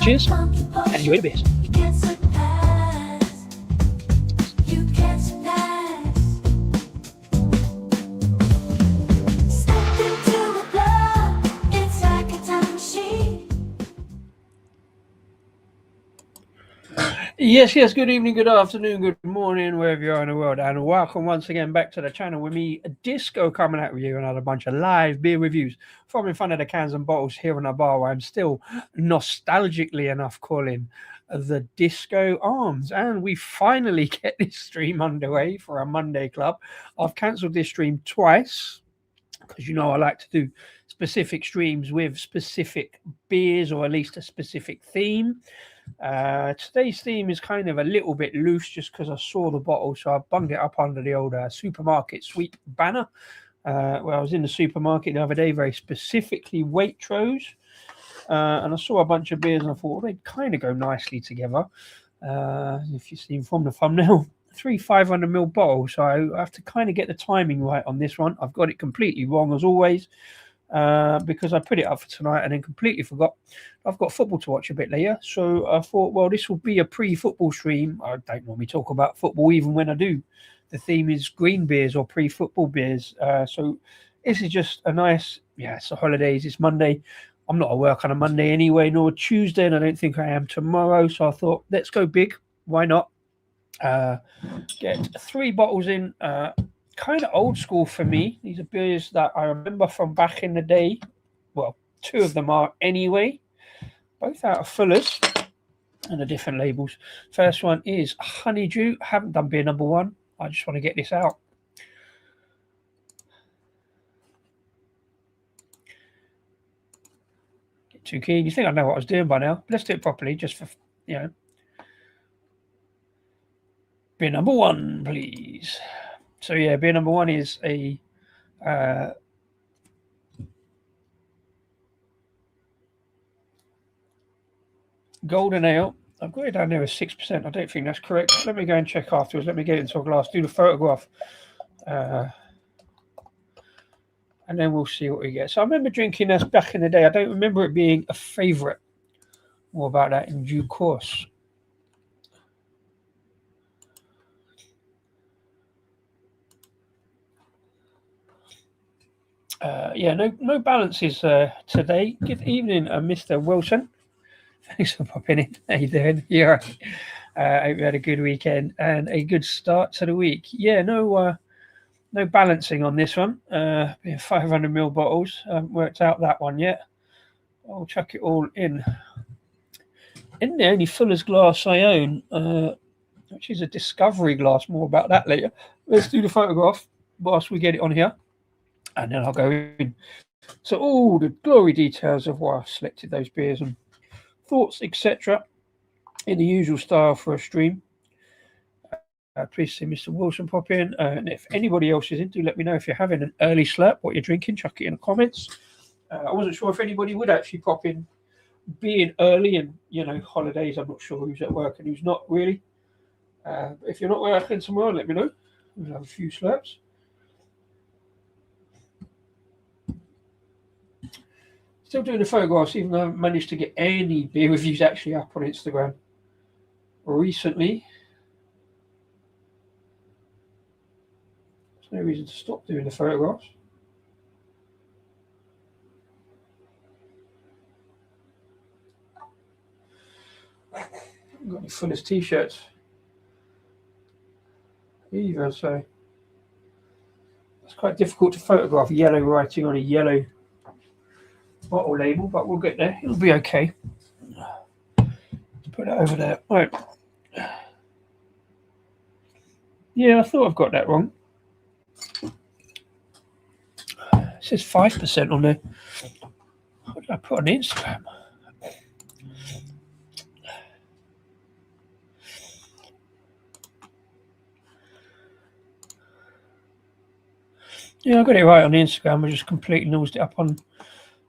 Cheers and enjoy the beers. Yes, good evening, good afternoon, good morning, wherever you are in the world, and welcome once again back to the channel with me, Disco, coming out with you another bunch of live beer reviews from in front of the cans and bottles here in a bar where I'm still nostalgically enough calling the Disco Arms. And we finally get this stream underway for a Monday club. I've cancelled this stream twice because you know I like to do specific streams with specific beers or at least a specific theme. Today's theme is kind of a little bit loose just because I saw the bottle, so I bunged it up under the old supermarket sweep banner. Where I was in the supermarket the other day, very specifically Waitrose, and I saw a bunch of beers and I thought, well, they'd kind of go nicely together. If you've seen from the thumbnail, 3 500ml bottles, so I have to kind of get the timing right on this one. I've got it completely wrong as always. Because I put it up for tonight and then completely forgot. I've got football to watch a bit later, so I thought, well, this will be a pre-football stream. I don't normally talk about football even when I do. The theme is green beers or pre-football beers. So this is just a nice, it's the holidays, it's Monday. I'm not at work on a Monday anyway, nor Tuesday, and I don't think I am tomorrow. So I thought, let's go big. Why not? Get 3 bottles in. Kind of old school for me. These are beers that I remember from back in the day. Well, 2 of them are anyway. Both out of Fuller's and the different labels. First one is Honeydew. I haven't done beer number 1. I just want to get this out. Get too keen. You think I know what I was doing by now. Let's do it properly just for, Beer number 1, please. So beer number 1 is a golden ale. I've got it down there as 6%. I don't think that's correct. Let me go and check afterwards. Let me get it into a glass, do the photograph, and then we'll see what we get. So I remember drinking this back in the day. I don't remember it being a favourite. More about that in due course. No balances today. Good evening, Mr. Wilson. Thanks for popping in. How you doing? Yeah, I hope you had a good weekend and a good start to the week. No balancing on this one. 500ml bottles. Haven't worked out that one yet. I'll chuck it all in. In the only Fuller's glass I own, which is a Discovery glass. More about that later. Let's do the photograph whilst we get it on here. And then I'll go in. So all the glory details of why I selected those beers and thoughts, etc. in the usual style for a stream. Please see Mr. Wilson pop in. And if anybody else is in, do let me know if you're having an early slurp, what you're drinking. Chuck it in the comments. I wasn't sure if anybody would actually pop in being early and, holidays. I'm not sure who's at work and who's not really. If you're not working tomorrow, let me know. We'll have a few slurps. Still doing the photographs, even though I haven't managed to get any beer reviews actually up on Instagram recently. There's no reason to stop doing the photographs. I haven't got any Fuller's t-shirts either, so it's quite difficult to photograph yellow writing on a yellow bottle label, but we'll get there. It'll be okay. Let's put it over there. Right. I thought I've got that wrong. It says 5% on there. What did I put on Instagram? Yeah, I got it right on Instagram. I just completely nosed it up on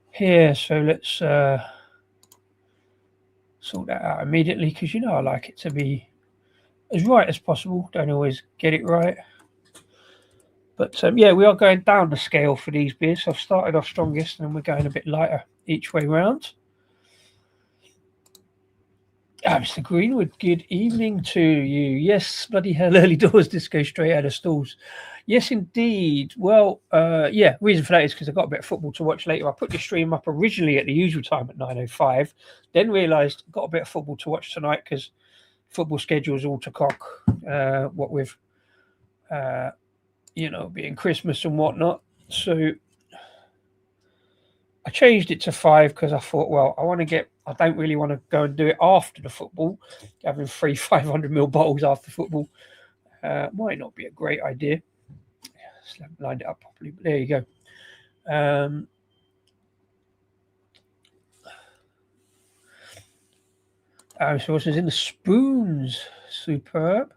here. So let's sort that out immediately, because I like it to be as right as possible. Don't always get it right. But yeah, we are going down the scale for these beers. So I've started off strongest and we're going a bit lighter each way round. Mr. Greenwood, good evening to you. Yes, bloody hell, early doors disco straight out of stalls. Yes, indeed. Well, yeah, reason for that is because I've got a bit of football to watch later. I put the stream up originally at the usual time at 9:05, then realised got a bit of football to watch tonight because football schedule's all to cock, what with, being Christmas and whatnot. So I changed it to 5 because I thought, well, I don't really want to go and do it after the football. Having 3 500ml bottles after football might not be a great idea. Just haven't lined it up properly, but there you go. So what's in the spoons? Superb.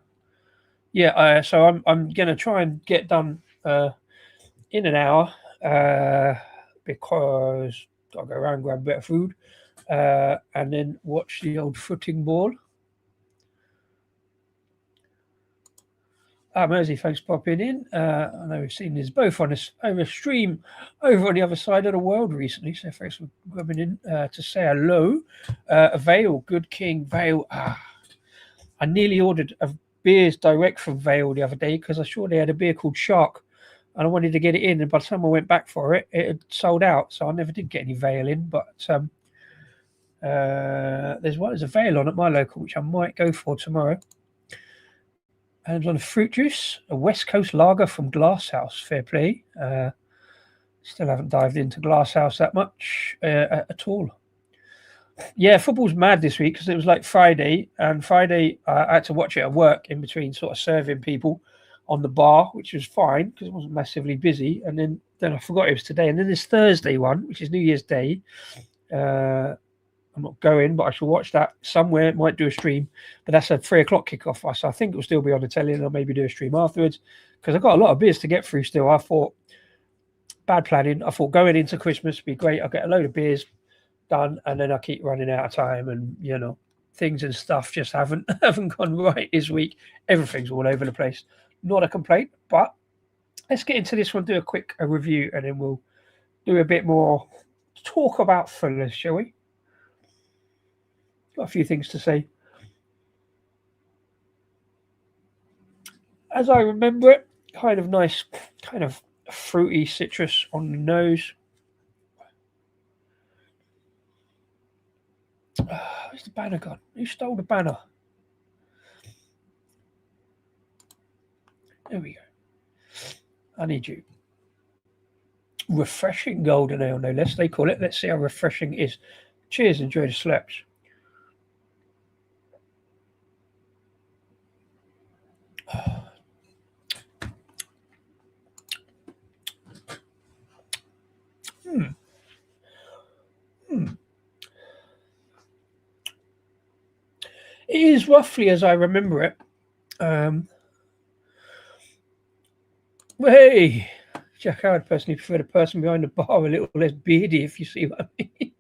Yeah, so I'm going to try and get done in an hour because I'll go around, grab a bit of food, and then watch the old footing ball. Mersey, thanks for popping in. I know we've seen this both on a stream over on the other side of the world recently, so thanks for grabbing in to say hello. Vale, Good King, Vale. I nearly ordered beers direct from Vale the other day because I saw they had a beer called Shark, and I wanted to get it in, and by the time I went back for it, it had sold out, so I never did get any Vale in, but there's a Vale on at my local, which I might go for tomorrow. And on a fruit juice, a West Coast lager from Glasshouse. Fair play. Still haven't dived into Glasshouse that much at all. Yeah, football's mad this week because it was like Friday, and Friday I had to watch it at work in between sort of serving people on the bar, which was fine because it wasn't massively busy. And then I forgot it was today. And then there's Thursday one, which is New Year's Day. I'm not going, but I shall watch that somewhere. Might do a stream, but that's a 3:00 kickoff. So I think it'll still be on the telly, and I'll maybe do a stream afterwards because I've got a lot of beers to get through still. I thought bad planning. I thought going into Christmas would be great. I'll get a load of beers done, and then I keep running out of time, and things and stuff just haven't gone right this week. Everything's all over the place. Not a complaint, but let's get into this one. Do a quick review, and then we'll do a bit more talk about Fullers, shall we? Got a few things to say. As I remember it, kind of nice, kind of fruity citrus on the nose. Where's the banner gone? Who stole the banner? There we go. Honeydew. Refreshing golden ale, no less, they call it. Let's see how refreshing it is. Cheers, enjoy the slaps. It is roughly as I remember it. Hey, Jack, I would personally prefer the person behind the bar a little less beardy, if you see what I mean.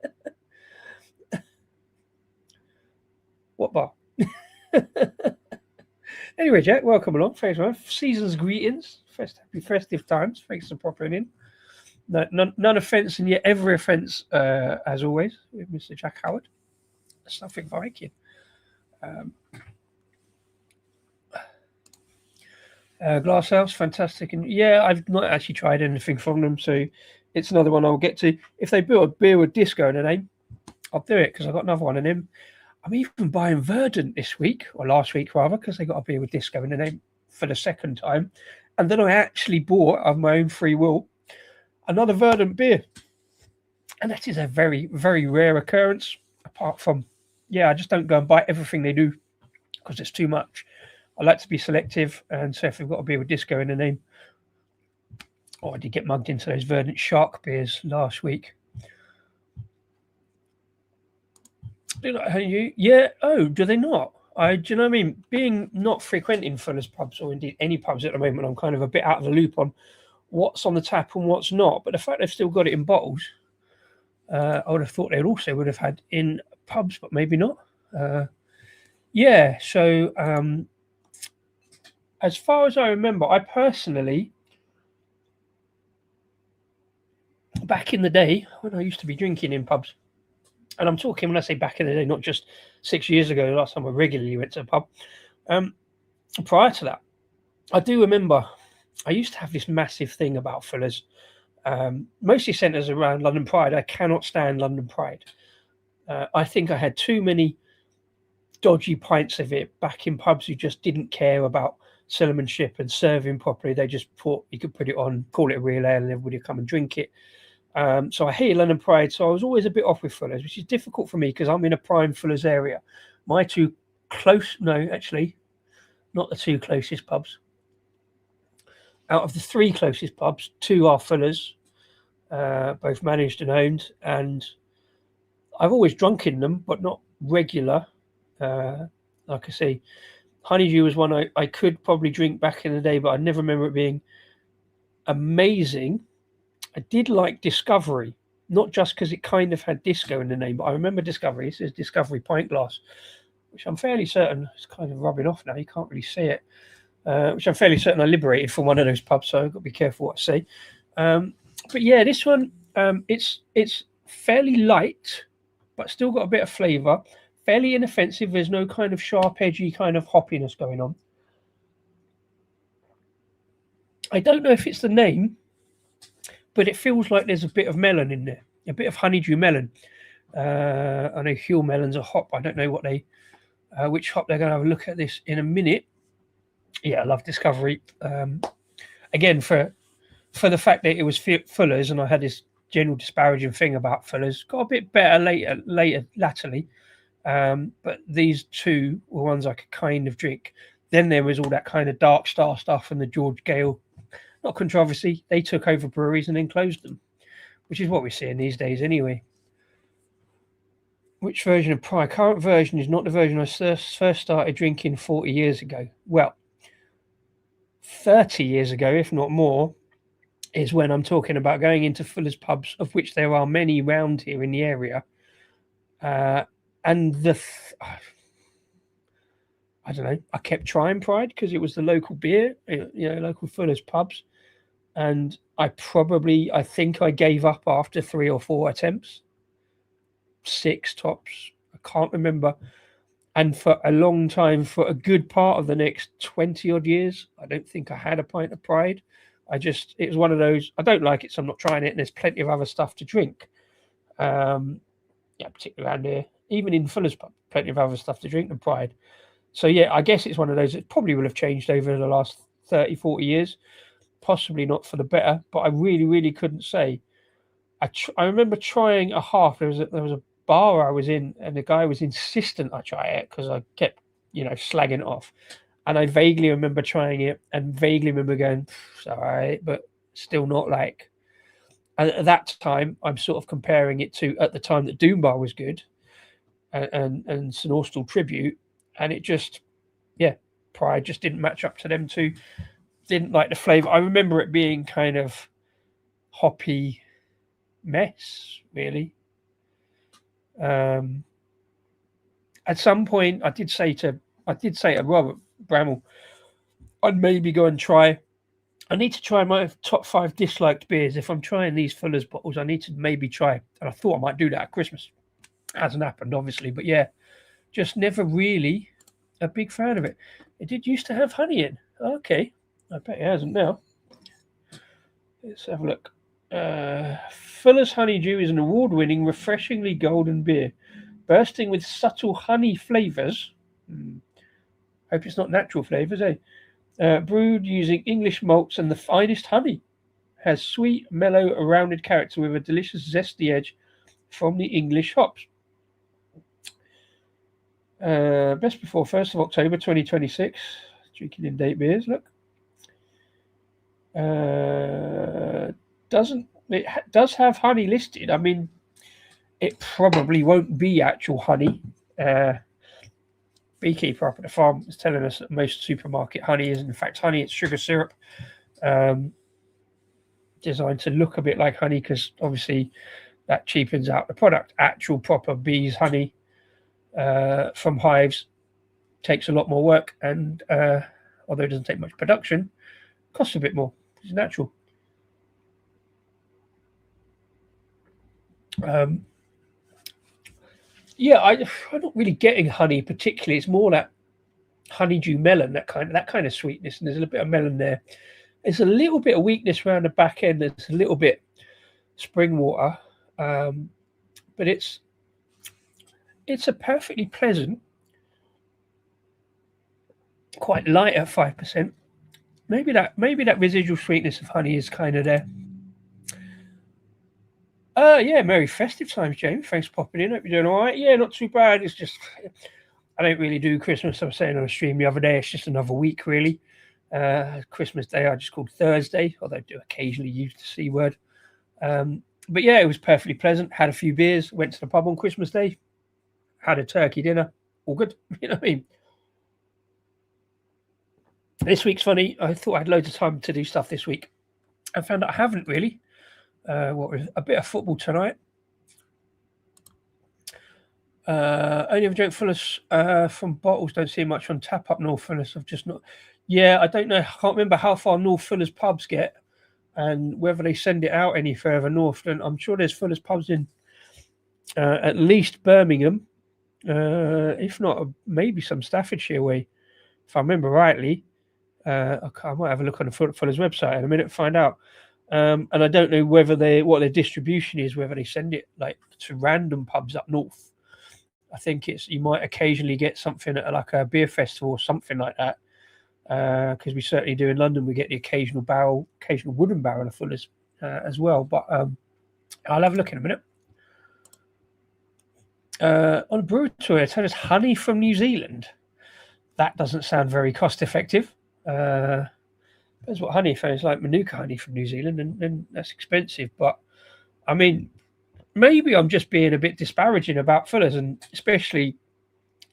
What bar? Anyway, Jack, welcome along. Thanks, man. Season's greetings. Happy festive times. Thanks for popping in. None offence and yet every offence, as always, with Mr. Jack Howard. That's nothing Viking. Glasshouse, fantastic. And yeah, I've not actually tried anything from them, so it's another one I'll get to. If they build a beer with disco in the name, I'll do it because I've got another one in them. I'm even buying Verdant this week, or last week rather, because they got a beer with disco in the name for the second time. And then I actually bought, of my own free will, another Verdant beer. And that is a very, very rare occurrence, apart from, I just don't go and buy everything they do because it's too much. I like to be selective, and so if they've got a beer with disco in the name, Oh, I did get mugged into those Verdant Shark beers last week. Do you like Honeydew? Yeah. Oh, do they not? Do you know what I mean? Being not frequenting Fuller's pubs or indeed any pubs at the moment, I'm kind of a bit out of the loop on what's on the tap and what's not. But the fact they've still got it in bottles, I would have thought they would have had in pubs, but maybe not. Yeah. So as far as I remember, I personally, back in the day when I used to be drinking in pubs, and I'm talking when I say back in the day, not just 6 years ago, last time I regularly went to a pub. Prior to that, I do remember I used to have this massive thing about Fuller's, mostly centres around London Pride. I cannot stand London Pride. I think I had too many dodgy pints of it back in pubs who just didn't care about salesmanship and serving properly. They just thought you could put it on, call it a real ale, and everybody would come and drink it. So I hate London Pride, so I was always a bit off with Fuller's, which is difficult for me because I'm in a prime Fuller's area. My two close, no, actually, not the two closest pubs. Out of the three closest pubs, two are Fuller's, both managed and owned, and I've always drunk in them, but not regular. Like I say, Honeydew was one I could probably drink back in the day, but I never remember it being amazing. I did like Discovery, not just because it kind of had disco in the name, but I remember Discovery. It says Discovery Pint Glass, which I'm fairly certain is kind of rubbing off now. You can't really see it, which I'm fairly certain I liberated from one of those pubs, so I've got to be careful what I say. But yeah, this one, it's fairly light, but still got a bit of flavour. Fairly inoffensive. There's no kind of sharp, edgy kind of hoppiness going on. I don't know if it's the name, but it feels like there's a bit of melon in there, a bit of honeydew melon. I know Huel melon's a hop. I don't know what which hop they're going to have a look at this in a minute. Yeah, I love Discovery. Again, for the fact that it was Fuller's, and I had this general disparaging thing about Fuller's, got a bit better latterly. But these two were ones I could kind of drink. Then there was all that kind of Dark Star stuff and the George Gale, not controversy. They took over breweries and then closed them, which is what we're seeing these days anyway. Which version of Pride? Current version is not the version I first started drinking 40 years ago. Well, 30 years ago, if not more, is when I'm talking about going into Fuller's pubs, of which there are many round here in the area. And I don't know, I kept trying Pride because it was the local beer, local Fuller's pubs. And I think I gave up after 3 or 4 attempts. 6 tops. I can't remember. And for a long time, for a good part of the next 20 odd years, I don't think I had a pint of Pride. It was one of those, I don't like it, so I'm not trying it. And there's plenty of other stuff to drink. Particularly around here, even in Fuller's pub, plenty of other stuff to drink than Pride. So yeah, I guess it's one of those that probably will have changed over the last 30, 40 years. Possibly not for the better, but I really, really couldn't say. I remember trying a half. There was a bar I was in, and the guy was insistent I try it because I kept, slagging it off. And I vaguely remember trying it, and vaguely remember going, "It's all right," but still not like. And at that time, I'm sort of comparing it to at the time that Doom Bar was good, and St Austell Tribute, and it just, Pride just didn't match up to them two. Didn't like the flavour. I remember it being kind of hoppy mess, really. At some point, I did say to Robert Bramall, I'd maybe go and try. I need to try my top 5 disliked beers. If I'm trying these Fuller's bottles, I need to maybe try. And I thought I might do that at Christmas. Hasn't happened, obviously, but yeah, just never really a big fan of it. It did used to have honey in. Okay, I bet it hasn't now. Let's have a look. Fuller's Honeydew is an award-winning, refreshingly golden beer, bursting with subtle honey flavours. Hope it's not natural flavours, eh? Brewed using English malts and the finest honey. Has sweet, mellow, rounded character with a delicious zesty edge from the English hops. Best before 1st of October 2026. Drinking in date beers, look. does have honey listed. I mean, it probably won't be actual honey. Uh, Beekeeper up at the farm is telling us that most supermarket honey is in fact honey. It's sugar syrup, um, designed to look a bit like honey because obviously that cheapens out the product. Actual proper bees honey from hives takes a lot more work, and although it doesn't take much production, costs a bit more. It's natural. Um, yeah, I'm not really getting honey particularly. It's more that honeydew melon, that kind of sweetness, and there's a little bit of melon there. There's a little bit of weakness around the back end. There's a little bit spring water, um, but it's a perfectly pleasant, quite light at 5%. Maybe that residual sweetness of honey is kind of there. Yeah, Merry festive times, James. Thanks for popping in. Hope you're doing all right. Yeah, not too bad. It's just I don't really do Christmas. I was saying on a stream the other day, it's just another week really. Christmas Day I just called Thursday, although I do occasionally use the C word. But yeah, it was perfectly pleasant. Had a few beers, went to the pub on Christmas Day, had a turkey dinner. All good. You know what I mean? This week's funny. I thought I had loads of time to do stuff this week. I found out I haven't really. What was a bit of football tonight. Only ever drink Fuller's from bottles. Don't see much on tap up North Fuller's. I've just not. Yeah, I don't know. I can't remember how far North Fuller's pubs get, and whether they send it out any further north. And I'm sure there's Fuller's pubs in at least Birmingham, if not maybe some Staffordshire way, if I remember rightly. I might have a look on the Fuller's website in a minute to find out. And I don't know whether what their distribution is, whether they send it like to random pubs up north. I think you might occasionally get something at like a beer festival or something like that. Because we certainly do in London, we get the occasional wooden barrel of Fuller's as well. But I'll have a look in a minute. On a brewery tour, it tells us honey from New Zealand. That doesn't sound very cost effective. Depends what honey. If it's like Manuka honey from New Zealand, then that's expensive. But I mean, maybe I'm just being a bit disparaging about Fuller's, and especially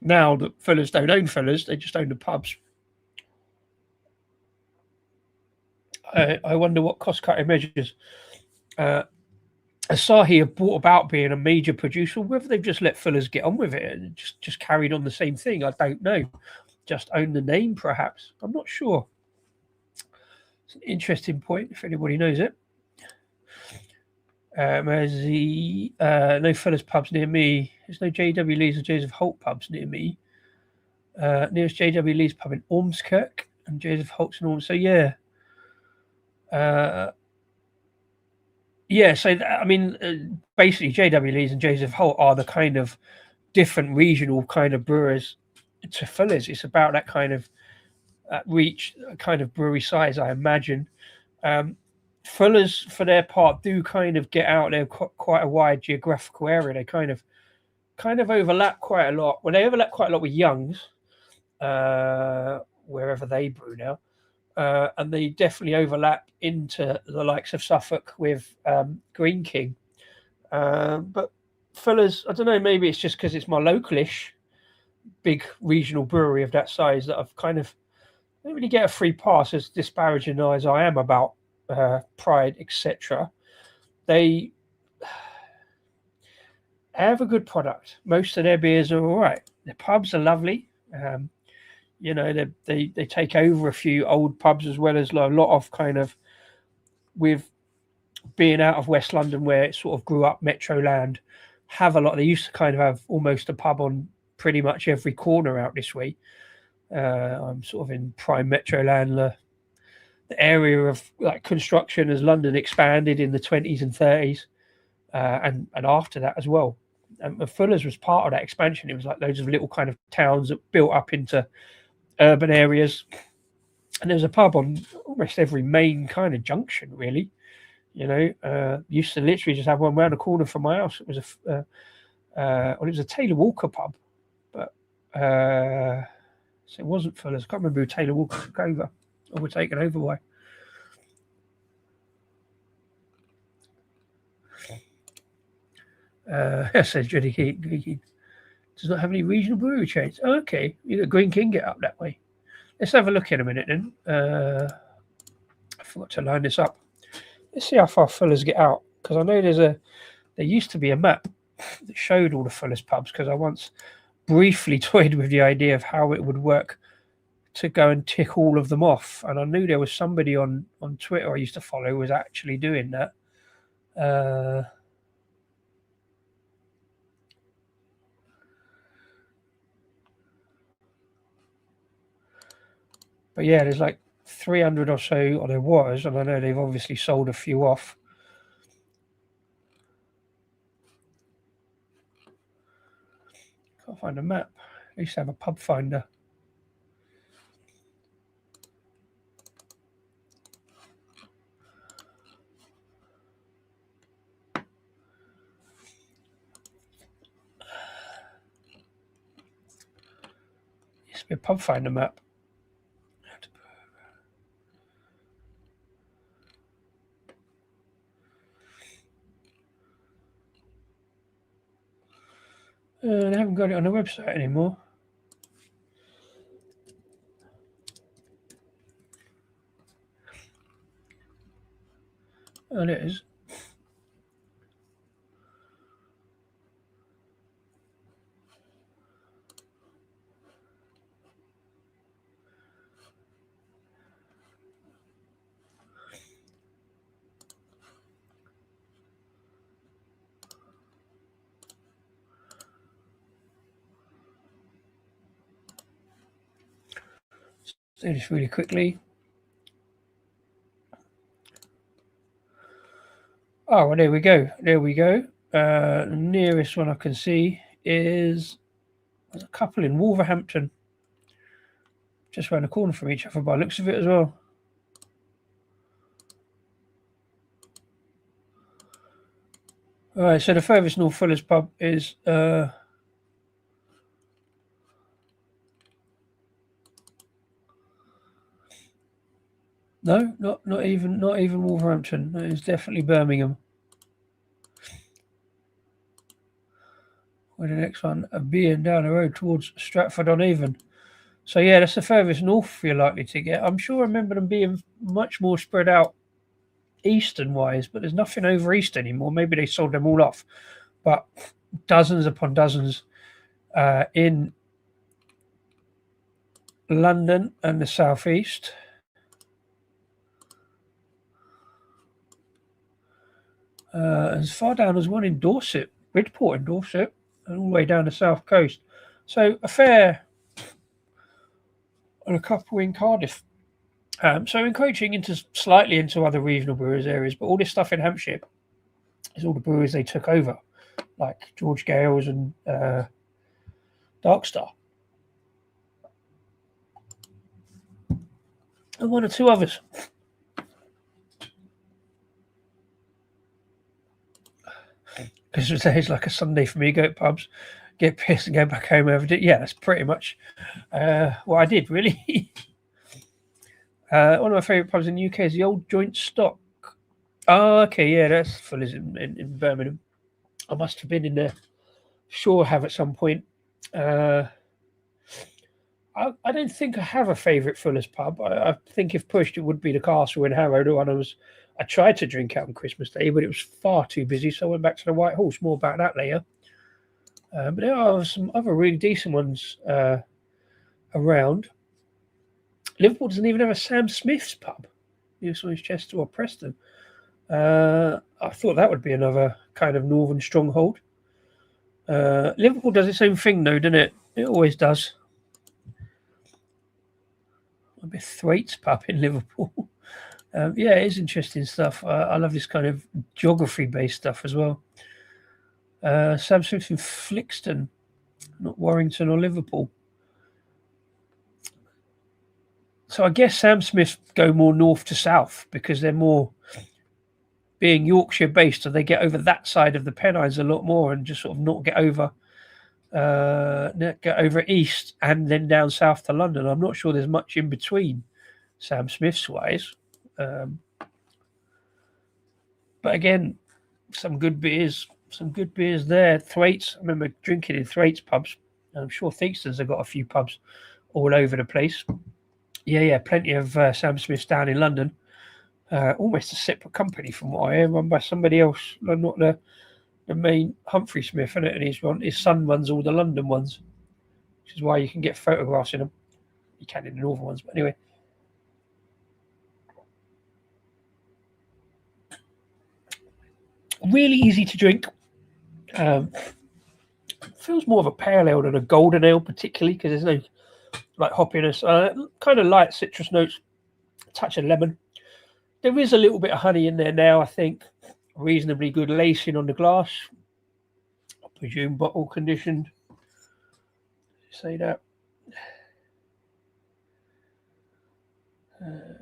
now that Fuller's don't own Fuller's, they just own the pubs. I wonder what cost-cutting measures Asahi have brought about being a major producer, whether they've just let Fuller's get on with it and just carried on the same thing. I don't know. Just own the name, perhaps. I'm not sure. It's an interesting point, if anybody knows it. No Fuller's pubs near me. There's no J.W. Lee's or Joseph Holt pubs near me. Nearest J.W. Lee's pub in Ormskirk and Joseph Holt's in Orm. So, yeah. So I mean, basically, J.W. Lee's and Joseph Holt are the kind of different regional kind of brewers to Fuller's. It's about that kind of reach, kind of brewery size, I imagine. Fuller's, for their part, do kind of get out there quite a wide geographical area. They kind of overlap quite a lot. Well, they overlap quite a lot with Young's, wherever they brew now. And they definitely overlap into the likes of Suffolk with Green King. But Fuller's, I don't know, maybe it's just because it's my localish big regional brewery of that size that I've kind of I don't really get a free pass, as disparaging as I am about Pride, etc. They have a good product. Most of their beers are all right. The pubs are lovely. They take over a few old pubs, as well as a lot of kind of, with being out of West London where it sort of grew up, Metro land, have a lot. They used to kind of have almost a pub on pretty much every corner out this way. I'm sort of in prime Metro land, the area of like construction as London expanded in the 20s and 30s, and after that as well. And Fuller's was part of that expansion. It was like loads of little kind of towns that built up into urban areas, and there was a pub on almost every main kind of junction, really. Used to literally just have one round the corner from my house. It was it was a Taylor Walker pub, but so it wasn't Fuller's. I can't remember who Taylor Walker took over or were taken over by. Says Judy Key. Does not have any regional brewery chains. Oh, okay, you got Green King get up that way. Let's have a look in a minute then. I forgot to line this up. Let's see how far Fuller's get out, because I know there used to be a map that showed all the Fuller's pubs, because I once briefly toyed with the idea of how it would work to go and tick all of them off, and I knew there was somebody on Twitter I used to follow who was actually doing that. But yeah, there's like 300 or so, or there was, and I know they've obviously sold a few off. Can't find a map. I used to have a pub finder. Used to be a pub finder map. They haven't got it on the website anymore. Oh, it is. Do this really quickly. Oh, well, there we go. There we go. The nearest one I can see is there's a couple in Wolverhampton, just around the corner from each other by the looks of it as well. All right, so the furthest north Fuller's pub is no, not even Wolverhampton. It is definitely Birmingham. Where the next one being down the road towards Stratford-on-Avon. So yeah, that's the furthest north you're likely to get. I'm sure I remember them being much more spread out eastern-wise, but there's nothing over east anymore. Maybe they sold them all off. But dozens upon dozens in London and the southeast. As far down as one in Dorset, Bridport in Dorset, and all the way down the south coast. So a fair and a couple in Cardiff. So encroaching slightly into other regional brewers areas, but all this stuff in Hampshire is all the brewers they took over, like George Gales and Darkstar. And one or two others. Because today's like a Sunday for me. Go to pubs, get pissed, and go back home every day. Yeah, that's pretty much what I did, really. One of my favourite pubs in the UK is the Old Joint Stock. Oh, okay, yeah, that's Fuller's in Birmingham. I must have been in there. Sure, have at some point. I don't think I have a favourite Fuller's pub. I think if pushed, it would be the Castle in Harrow, the one I tried to drink out on Christmas Day, but it was far too busy, so I went back to the White Horse. More about that later. But there are some other really decent ones around. Liverpool doesn't even have a Sam Smith's pub. Chester or Preston. I thought that would be another kind of northern stronghold. Liverpool does its own thing, though, doesn't it? It always does. A bit Thwaites pub in Liverpool. Yeah, it is interesting stuff. I love this kind of geography-based stuff as well. Sam Smith in Flixton, not Warrington or Liverpool. So I guess Sam Smith go more north to south because they're more being Yorkshire-based, so they get over that side of the Pennines a lot more and just sort of not get over east and then down south to London. I'm not sure there's much in between Sam Smith's wise. But again, some good beers, some good beers there. Thwaites, I remember drinking in Thwaites pubs. I'm sure Theakstons have got a few pubs all over the place. Yeah, plenty of Sam Smiths down in London. Almost a separate company from what I hear, run by somebody else, not the main Humphrey Smith, and his son runs all the London ones, which is why you can get photographs in them. You can in the northern ones, but anyway. Really easy to drink. Feels more of a pale ale than a golden ale, particularly because there's no like hoppiness. Kind of light citrus notes, a touch of lemon. There is a little bit of honey in there now, I think. Reasonably good lacing on the glass. I presume bottle conditioned. Say that.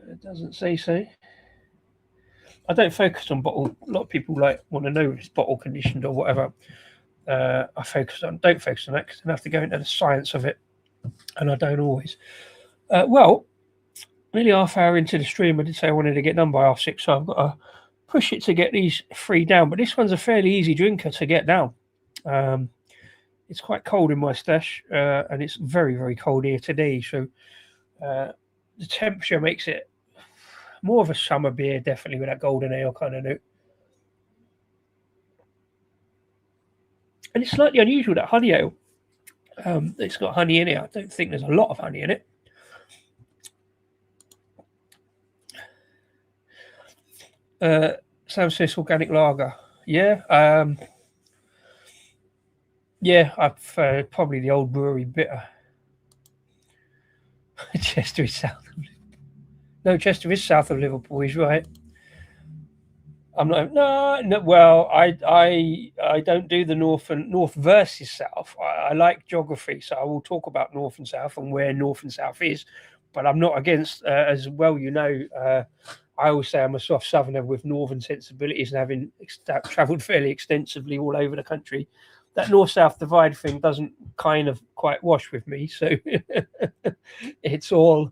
It doesn't say so. I don't focus on bottle. A lot of people want to know if it's bottle conditioned or whatever. Don't focus on that because I have to go into the science of it, and I don't always. Well, nearly half hour into the stream, I did say I wanted to get done by 6:30, so I've got to push it to get these 3 down. But this one's a fairly easy drinker to get down. It's quite cold in my stash, and it's very, very cold here today. So the temperature makes it more of a summer beer, definitely with that golden ale kind of note. And it's slightly unusual, that honey ale. It's got honey in it. I don't think there's a lot of honey in it. Sam Smith's organic lager. Yeah. I've probably the old brewery bitter. Chester is south of Liverpool. No, Chester is south of Liverpool. He's right. I'm not. No. Well, I don't do the north versus south. I like geography, so I will talk about north and south and where north and south is. But I'm not against, as well. I always say I'm a soft southerner with northern sensibilities and having travelled fairly extensively all over the country. That north-south divide thing doesn't kind of quite wash with me. So it's all.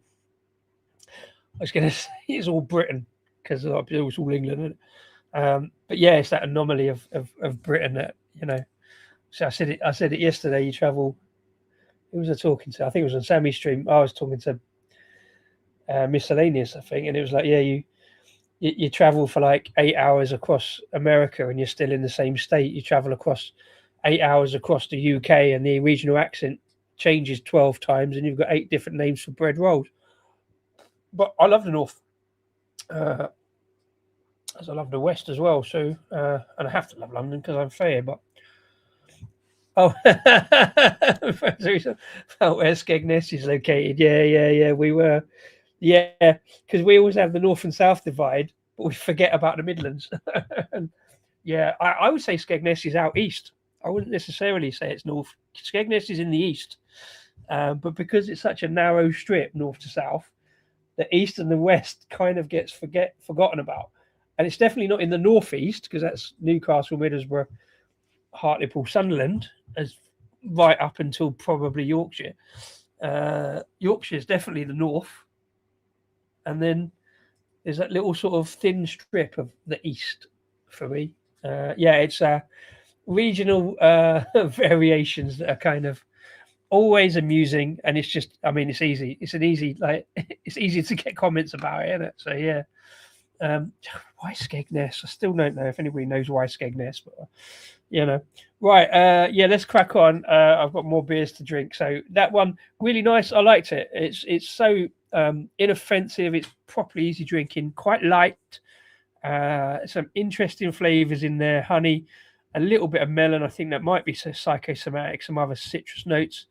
I was going to say it's all Britain because it was all England. But yeah, it's that anomaly of Britain that So I said it yesterday. You travel. Who was I talking to? I think it was on Sammy's stream. I was talking to Miscellaneous, I think, and it was like, yeah, you travel for like 8 hours across America, and you're still in the same state. You travel across 8 hours across the UK, and the regional accent changes 12 times, and you've got 8 different names for bread rolls. But I love the north. As I love the West as well, so and I have to love London because I'm fair. But where Skegness is located, yeah, we were, because we always have the north and south divide, but we forget about the Midlands. And yeah, I would say Skegness is out east. I wouldn't necessarily say it's north. Skegness is in the east, but because it's such a narrow strip north to south, the east and the west kind of gets forgotten about. And it's definitely not in the northeast because that's Newcastle, Middlesbrough, Hartlepool, Sunderland, as right up until probably Yorkshire. Yorkshire is definitely the north, and then there's that little sort of thin strip of the east for me. It's regional variations that are kind of always amusing, and it's just, I mean, it's easy. It's it's easy to get comments about it, isn't it? So yeah. Why Skegness? I still don't know if anybody knows why Skegness, but right. Let's crack on. I've got more beers to drink. So that one really nice. I liked it. It's so inoffensive. It's properly easy drinking, quite light. Some interesting flavors in there. Honey, a little bit of melon. I think that might be psychosomatic. Some other citrus notes,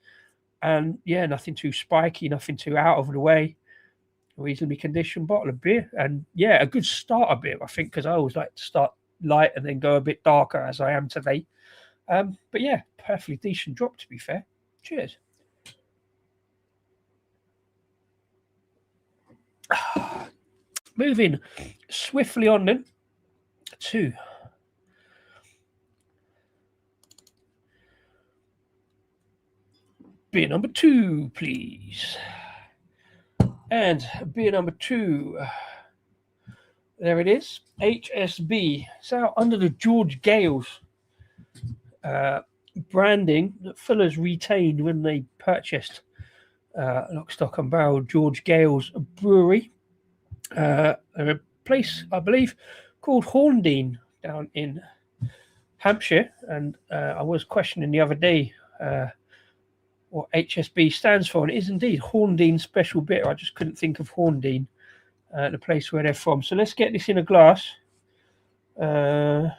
and nothing too spiky, nothing too out of the way. Reasonably conditioned bottle of beer, and a good starter beer, I think, because I always like to start light and then go a bit darker as I am today. But perfectly decent drop, to be fair. Cheers. Moving swiftly on then to beer number 2, please. And beer number 2, there it is, HSB. It's out under the George Gales branding that Fuller's retained when they purchased Lock, Stock and Barrel George Gale's brewery. A place, I believe, called Horndean down in Hampshire. And I was questioning the other day what HSB stands for, and it is indeed Horndean Special Bitter. I just couldn't think of Horndean, the place where they're from. So let's get this in a glass. Oh,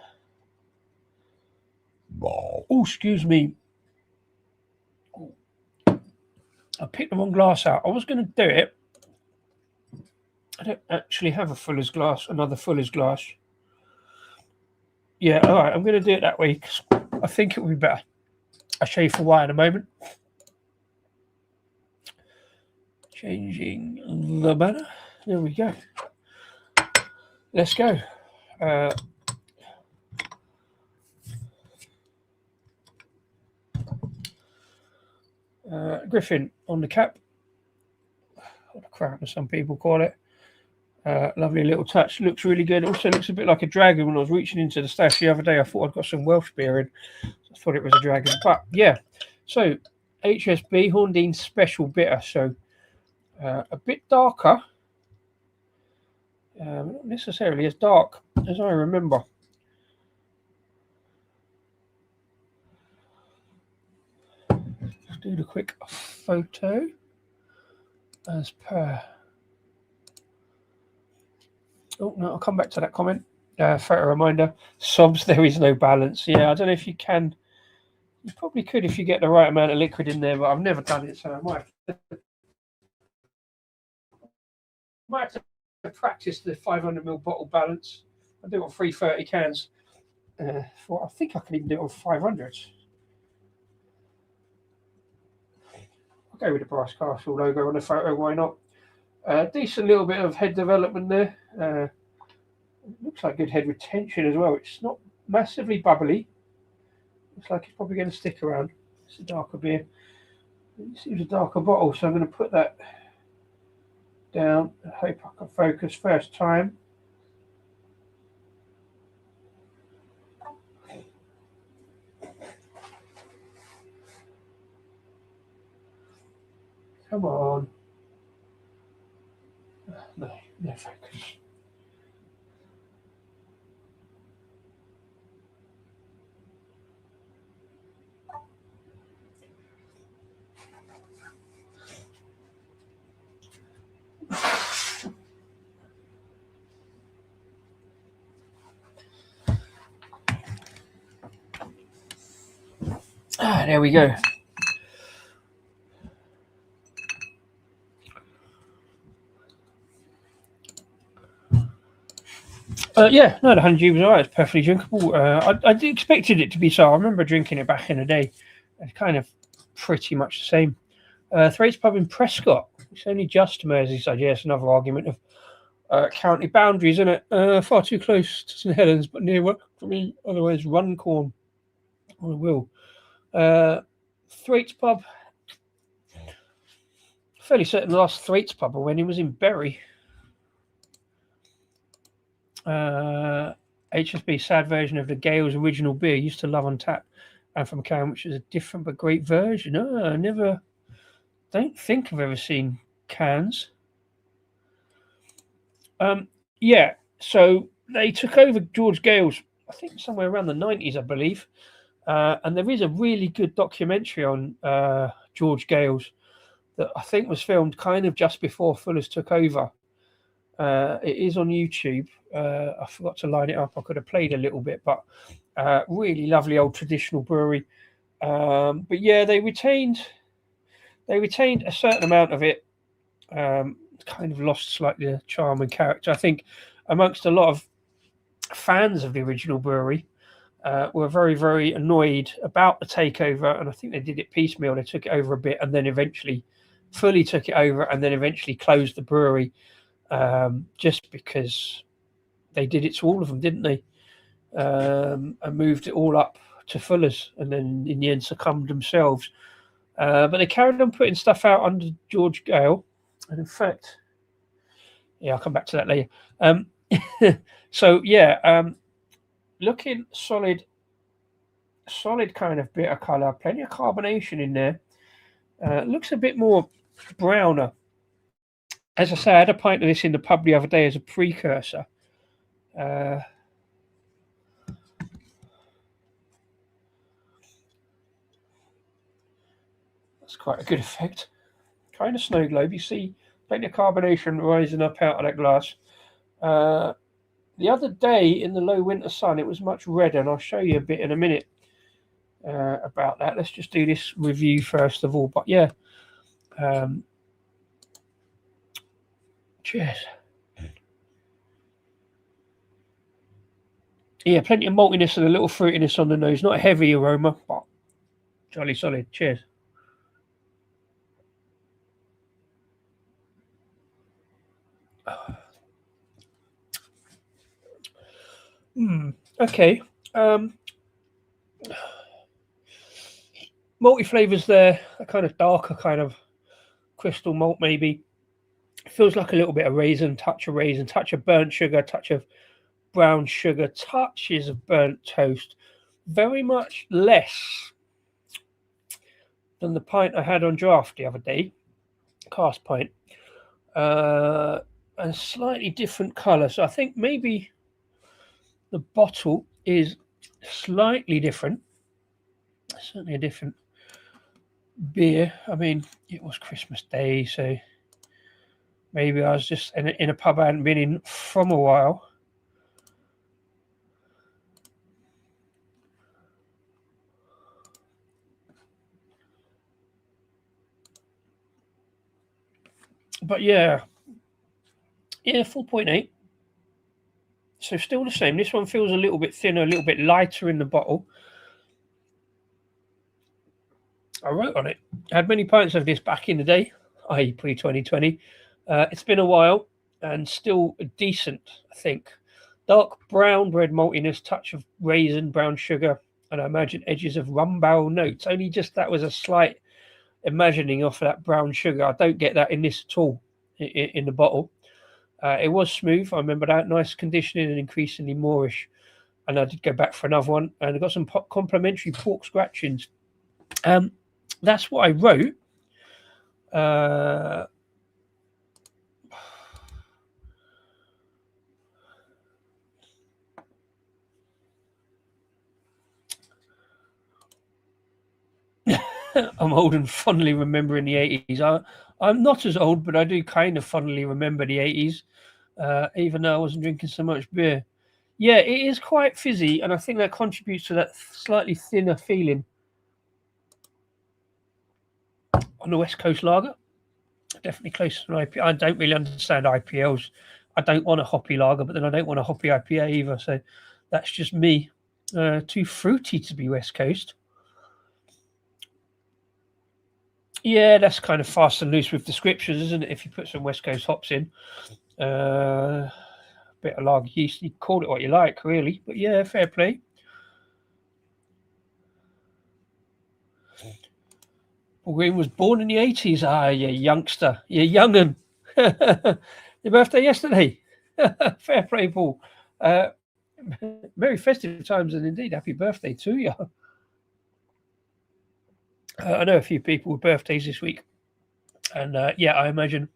excuse me. I picked the wrong glass out. I was going to do it. I don't actually have a Fuller's glass, another Fuller's glass. Yeah, all right. I'm going to do it that way because I think it will be better. I'll show you for why in a moment. Changing the banner. There we go. Let's go. Griffin on the cap. Or the crown, as some people call it. Lovely little touch. Looks really good. Also looks a bit like a dragon. When I was reaching into the stash the other day, I thought I'd got some Welsh beer in. I thought it was a dragon. But yeah. So HSB Horndean Special Bitter. So a bit darker. Not necessarily as dark as I remember. Let's do the quick photo as per. Oh no, I'll come back to that comment. Photo reminder. Sobs, there is no balance. Yeah, I don't know if you can. You probably could if you get the right amount of liquid in there, but I've never done it, so I might have to practice the 500ml bottle balance. I do it on 330 cans. I think I can even do it on 500s. I'll go with the Brass Castle logo on the photo, why not? Decent little bit of head development there. Looks like good head retention as well. It's not massively bubbly. Looks like it's probably going to stick around. It's a darker beer. It seems a darker bottle, so I'm going to put that down. I hope I can focus first time. Come on. No focus. There we go. Yeah, no, the Honeydew was alright. It's perfectly drinkable. I expected it to be so. I remember drinking it back in the day. It's kind of pretty much the same. Thraits Pub in Prescott. It's only just Merseyside. Yes, another argument of county boundaries, isn't it? Far too close to St Helens, but near work for me. Otherwise, Runcorn. I will. Thraits Pub. Fairly certain the last Thraits Pub when he was in Bury. HSB sad version of the Gale's original beer. Used to love on tap and from a can, which is a different but great version. I don't think I've ever seen cans. Yeah, so they took over George Gale's, I think somewhere around the 90s, I believe. And there is a really good documentary on George Gale's that I think was filmed kind of just before Fuller's took over. It is on YouTube. I forgot to line it up. I could have played a little bit, but really lovely old traditional brewery. But yeah, they retained a certain amount of it. Kind of lost slightly the charm and character. I think amongst a lot of fans of the original brewery were very, very annoyed about the takeover, and I think they did it piecemeal. They took it over a bit and then eventually fully took it over and then eventually closed the brewery. Just because they did it to all of them, didn't they? And moved it all up to Fuller's, and then in the end succumbed themselves. But they carried on putting stuff out under George Gale, and in fact, yeah, I'll come back to that later. So yeah, looking solid solid kind of bitter colour, plenty of carbonation in there. Looks a bit more browner. As I say, I had a pint of this in the pub the other day as a precursor. That's quite a good effect. Kind of snow globe. You see plenty of carbonation rising up out of that glass. The other day in the low winter sun, it was much redder, and I'll show you a bit in a minute about that. Let's just do this review first of all. But yeah, cheers. Yeah, plenty of maltiness and a little fruitiness on the nose. Not a heavy aroma, but jolly solid. Cheers. Okay. Malty flavours there. A kind of darker kind of crystal malt maybe. It feels like a little bit of raisin, touch of burnt sugar, touch of brown sugar, touches of burnt toast. Very much less than the pint I had on draft the other day, cast pint, and slightly different colour. So I think maybe the bottle is slightly different. Certainly a different beer. I mean, it was Christmas Day, so maybe I was just in a pub I hadn't been in from a while. But yeah, 4.8. So still the same. This one feels a little bit thinner, a little bit lighter in the bottle. I wrote on it. I had many pints of this back in the day, i.e. pre-2020. It's been a while and still decent, I think. Dark brown bread maltiness, touch of raisin, brown sugar, and I imagine edges of rum barrel notes. Only just that was a slight imagining off of that brown sugar. I don't get that in this at all in the bottle. It was smooth. I remember that. Nice conditioning and increasingly moorish. And I did go back for another one. And I got some complimentary pork scratchings. That's what I wrote. I'm old and fondly remembering the 80s. I'm not as old, but I do kind of fondly remember the 80s, even though I wasn't drinking so much beer. Yeah, it is quite fizzy, and I think that contributes to that slightly thinner feeling on the West Coast lager. Definitely closer to an IPA. I don't really understand IPLs. I don't want a hoppy lager, but then I don't want a hoppy IPA either. So that's just me. Too fruity to be West Coast. Yeah, that's kind of fast and loose with descriptions, isn't it? If you put some West Coast hops in, a bit of lager yeast, you can call it what you like, really. But yeah, fair play. Paul Green was born in the 80s. Ah, you youngster. You young'un. Your birthday yesterday. Fair play, Paul. Merry festive times and indeed happy birthday to you. I know a few people with birthdays this week. And yeah, I imagine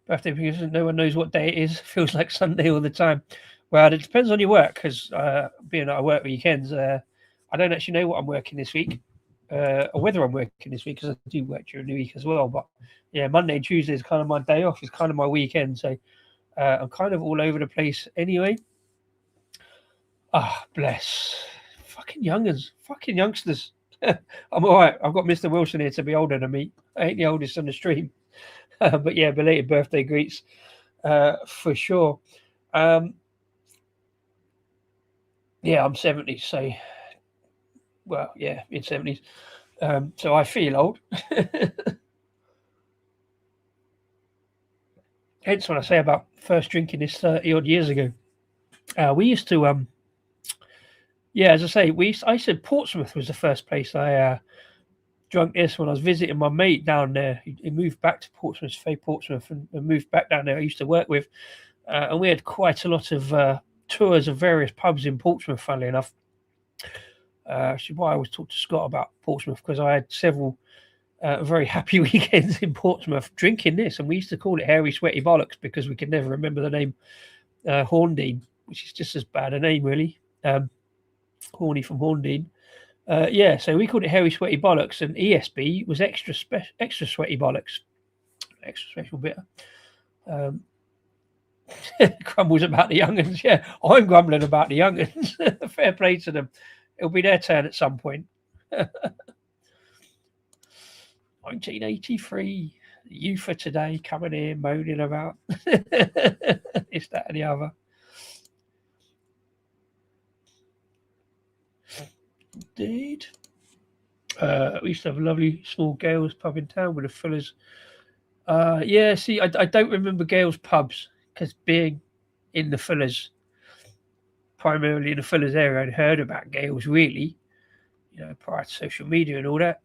birthday because no one knows what day it is. Feels like Sunday all the time. Well, it depends on your work because being that I work weekends, I don't actually know what I'm working this week or whether I'm working this week because I do work during the week as well. But yeah, Monday and Tuesday is kind of my day off. It's kind of my weekend. So I'm kind of all over the place anyway. Ah, bless. Fucking youngers. Fucking youngsters. I'm all right. I've got Mr. Wilson here to be older than me. I ain't the oldest on the stream. But yeah, belated birthday greets for sure. Yeah, I'm 70, so well, yeah, mid-70s. So I feel old. Hence what I say about first drinking this 30-odd years ago. We used to, yeah, as I say, I said Portsmouth was the first place I drunk this when I was visiting my mate down there. He moved back to Portsmouth, Faye Portsmouth, and moved back down there. I used to work with, and we had quite a lot of tours of various pubs in Portsmouth, funnily enough. Which is why I always talk to Scott about Portsmouth, because I had several very happy weekends in Portsmouth drinking this, and we used to call it Hairy Sweaty Bollocks because we could never remember the name Horndean, which is just as bad a name, really. Horny from Horndean. Yeah, so we called it Hairy Sweaty Bollocks, and ESB was extra sweaty bollocks, extra special bitter. Grumbles about the young'uns. Yeah, I'm grumbling about the young'uns. Fair play to them. It'll be their turn at some point. 1983. The youth of today coming in moaning about this, that, and the other. Indeed. We used to have a lovely small Gales pub in town with the Fullers. Yeah, see, I don't remember Gales pubs because being in the Fullers, primarily in the Fullers area, I'd heard about Gales really, prior to social media and all that.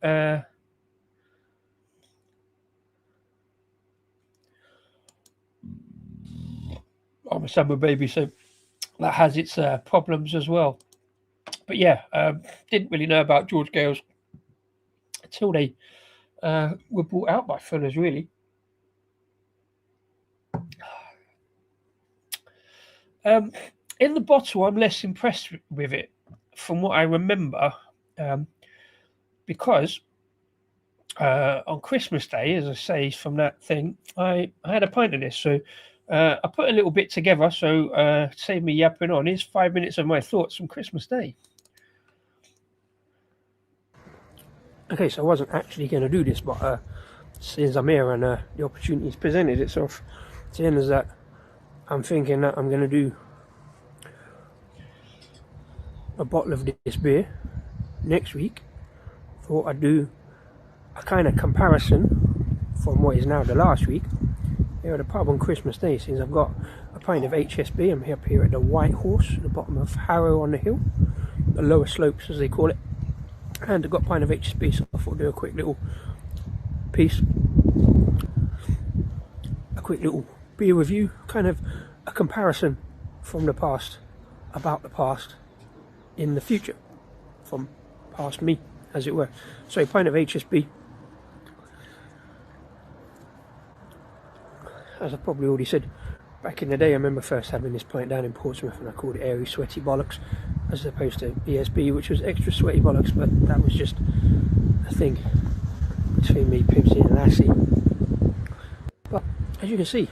I'm a summer baby, so that has its problems as well. But yeah, didn't really know about George Gales until they were bought out by Fullers, really. In the bottle, I'm less impressed with it from what I remember, because on Christmas Day, as I say from that thing, I had a pint of this. So I put a little bit together, so save me yapping on. Here's 5 minutes of my thoughts from Christmas Day. Okay, so I wasn't actually going to do this, but since I'm here and the opportunity's presented itself, seeing as that I'm thinking that I'm going to do a bottle of this beer next week, thought I'd do a kind of comparison from what is now the last week. Here at the pub on Christmas Day, since I've got a pint of HSB. I'm up here at the White Horse at the bottom of Harrow on the Hill, the lower slopes as they call it, and I've got a pint of HSB, so I thought I'd do a quick little piece, a quick little beer review, kind of a comparison from the past, about the past in the future, from past me, as it were. So a pint of HSB, as I probably already said, back in the day I remember first having this pint down in Portsmouth and I called it Airy Sweaty Bollocks as opposed to ESB, which was Extra Sweaty Bollocks, but that was just a thing between me, Pipsy and Lassie. But as you can see,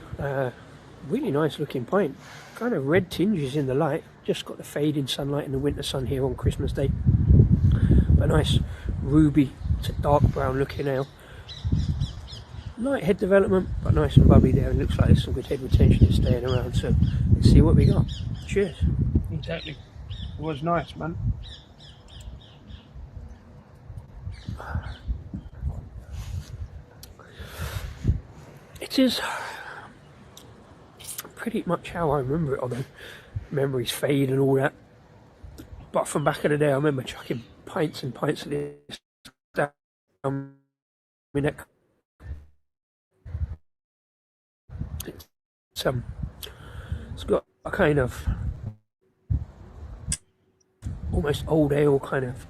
really nice looking pint, kind of red tinges in the light, just got the fading sunlight in the winter sun here on Christmas Day, but nice ruby to dark brown looking ale. Light head development, but nice and bubbly there, and looks like there's some good head retention staying around, so let's see what we got. Cheers. Exactly. It was nice, man. It is pretty much how I remember it, although memories fade and all that. But from back in the day, I remember chucking pints and pints of this down my neck. It's got a kind of almost old ale, kind of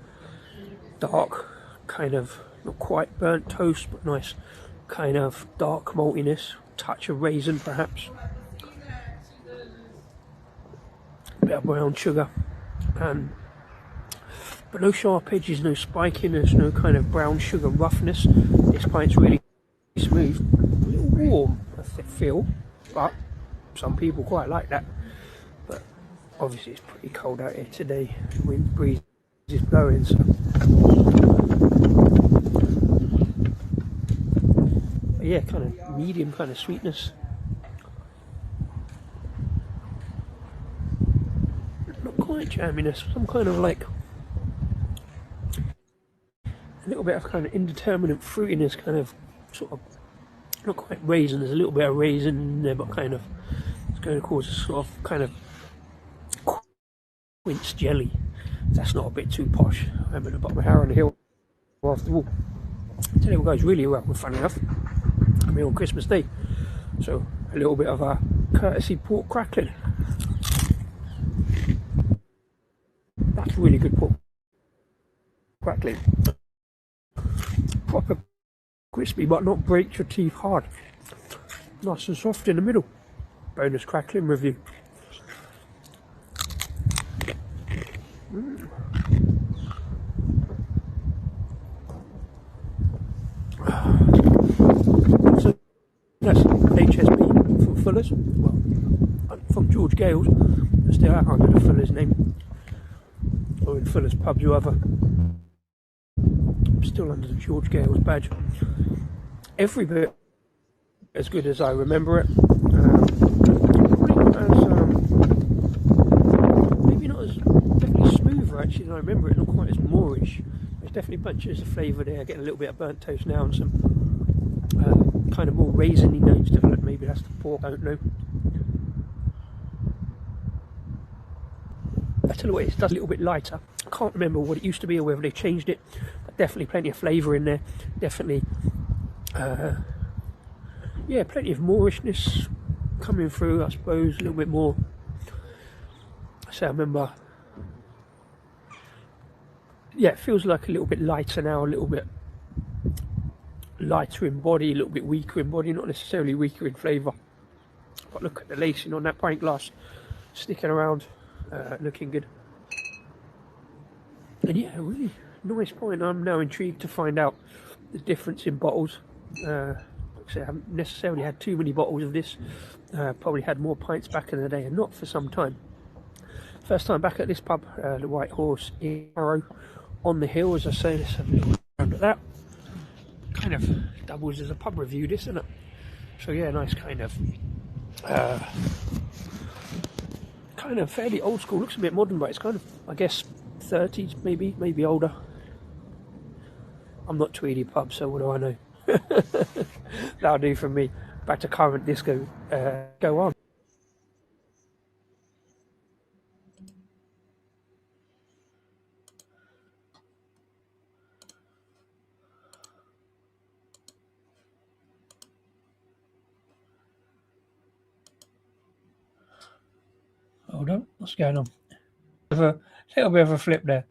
dark, kind of not quite burnt toast, but nice kind of dark maltiness, touch of raisin perhaps, a bit of brown sugar, but no sharp edges, no spikiness, no kind of brown sugar roughness. This pint's really smooth, a little warm I feel, but some people quite like that. But obviously it's pretty cold out here today, the wind breeze is blowing, so but yeah, kind of medium kind of sweetness, not quite jamminess, some kind of like a little bit of kind of indeterminate fruitiness, kind of sort of not quite raisin, there's a little bit of raisin in there, but kind of it's going to cause a sort of kind of quince jelly. That's not a bit too posh. I'm at the bottom of Harrow on the Hill after all. I tell you what goes really well, fun enough, I'm here on Christmas Day, so a little bit of a courtesy pork crackling. That's really good pork crackling. Proper crispy, but not break your teeth hard. Nice and soft in the middle. Bonus crackling review. So that's HSB from Fuller's. Well, from George Gale's. They're still out under the Fuller's name. Or in Fuller's pubs or other. Still under the George Gale's badge. Every bit as good as I remember it. Maybe not as definitely smoother actually than I remember it. Not quite as moorish. There's definitely bunches of flavour there. Getting a little bit of burnt toast now and some kind of more raisiny notes developed. Maybe that's the pork. I don't know. I tell you what, it's a little bit lighter. I can't remember what it used to be or whether they changed it. But definitely plenty of flavour in there. Definitely. Yeah, plenty of moorishness coming through, I suppose, a little bit more. So I remember, yeah, it feels like a little bit lighter now, a little bit lighter in body, a little bit weaker in body, not necessarily weaker in flavour. But look at the lacing on that pint glass, sticking around, looking good. And yeah, really nice point. I'm now intrigued to find out the difference in bottles. I haven't necessarily had too many bottles of this. Probably had more pints back in the day, and not for some time. First time back at this pub, the White Horse in Harrow, on the hill, as I say. Let's have a little round at that. Kind of doubles as a pub review, this, isn't it? So yeah, nice kind of fairly old school. Looks a bit modern, but it's kind of, I guess, 30s, maybe older. I'm not Tweedy pub, so what do I know? That'll do from me. Back to current disco. Go on. Hold on, what's going on? A little bit of a flip there.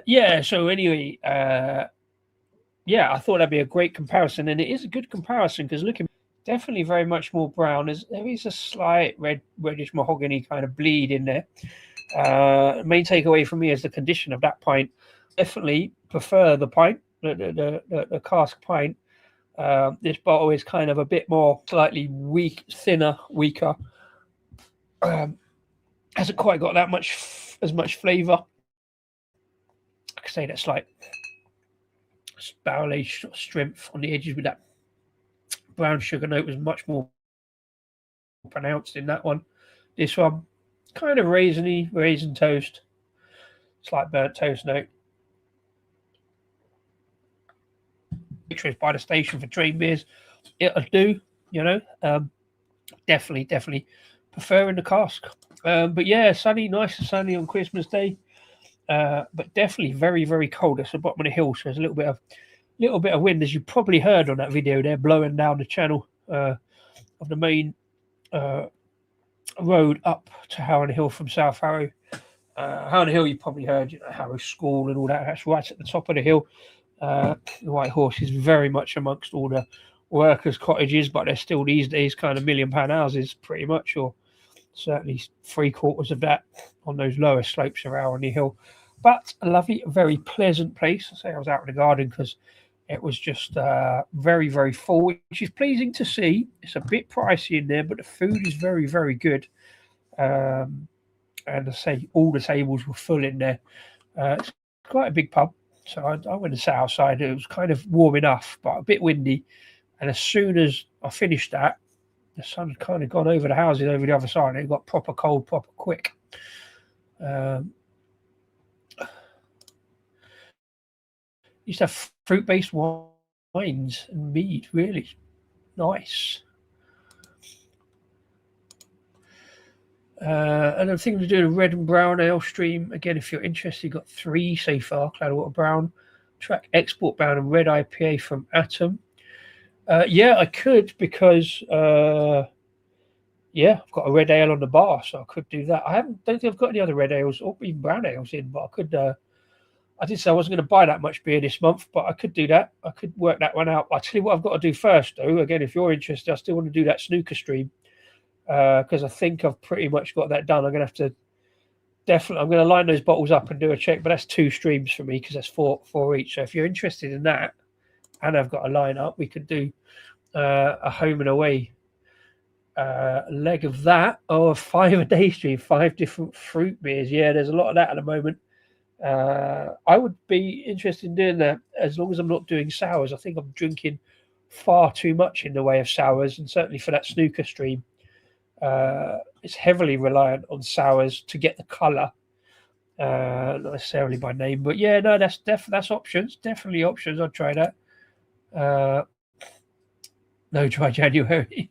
Yeah, so anyway, yeah, I thought that'd be a great comparison, and it is a good comparison because looking definitely very much more brown. There is a slight reddish mahogany kind of bleed in there. Main takeaway from me is the condition of that pint. Definitely prefer the pint, the cask pint. This bottle is kind of a bit more slightly thinner, weaker. Hasn't quite got that as much flavour. I could say that's like barrel aged strength on the edges with that brown sugar note was much more pronounced in that one. This one, kind of raisiny, raisin toast, slight burnt toast note. Waitrose by the station for train beers, it'll do, you know. Definitely preferring the cask. But yeah, nice and sunny on Christmas Day. But definitely very, very cold. It's the bottom of the hill, so there's a little bit of wind, as you probably heard on that video there, blowing down the channel of the main road up to Harrow Hill from South Harrow. Harrow Hill, you probably heard, you know, Harrow School and all that. That's right at the top of the hill. The White Horse is very much amongst all the workers' cottages, but they're still these days kind of £1 million houses, pretty much, or certainly 3/4 of that on those lower slopes of Harrow Hill. But a lovely, very pleasant place. I say I was out in the garden because it was just very, very full, which is pleasing to see. It's a bit pricey in there, but the food is very, very good. And I say all the tables were full in there. It's quite a big pub. So I went and sat outside. It was kind of warm enough, but a bit windy. And as soon as I finished that, the sun had kind of gone over the houses over the other side, and it got proper cold, proper quick. Used to have fruit-based wines and mead, really nice. And I'm thinking of doing a red and brown ale stream. Again, if you're interested, got 3 so far: Cloudwater Brown, Track Export Brown, and Red IPA from Atom. Yeah, I could because yeah, I've got a red ale on the bar, so I could do that. Don't think I've got any other red ales or even brown ales in, but I could I did say I wasn't going to buy that much beer this month, but I could do that. I could work that one out. I'll tell you what I've got to do first, though. Again, if you're interested, I still want to do that snooker stream because I think I've pretty much got that done. I'm going to have to definitely. I'm going to line those bottles up and do a check, but that's 2 streams for me because that's four each. So if you're interested in that, and I've got a line up, we could do a home and away leg of that, or a 5-a-day stream, 5 different fruit beers. Yeah, there's a lot of that at the moment. I would be interested in doing that as long as I'm not doing sours. I think I'm drinking far too much in the way of sours, and certainly for that snooker stream, it's heavily reliant on sours to get the colour, not necessarily by name. But yeah, no, that's options, definitely options. I'd try that. No dry January.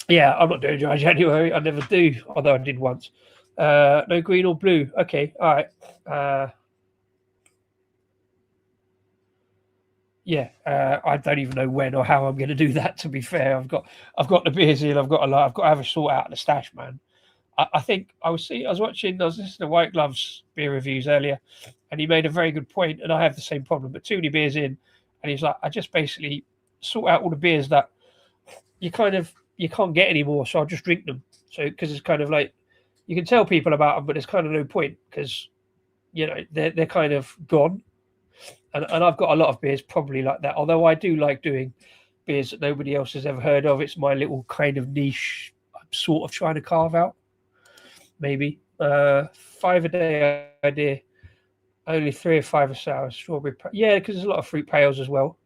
Yeah, I'm not doing dry January. I never do, although I did once. No green or blue. Okay, all right. Yeah, I don't even know when or how I'm going to do that. To be fair, I've got the beers in. I've got to have a sort out the stash, man. I think I was listening to White Glove's beer reviews earlier, and he made a very good point. And I have the same problem. But too many beers in, and he's like, I just basically sort out all the beers that you can't get anymore, so I'll just drink them. So because it's kind of like you can tell people about them, but there's kind of no point because they're kind of gone. And I've got a lot of beers probably like that. Although I do like doing beers that nobody else has ever heard of. It's my little kind of niche I'm sort of trying to carve out. Maybe 5-a-day idea. Only 3 or 5 are sour. Strawberry. Yeah, because there's a lot of fruit pales as well.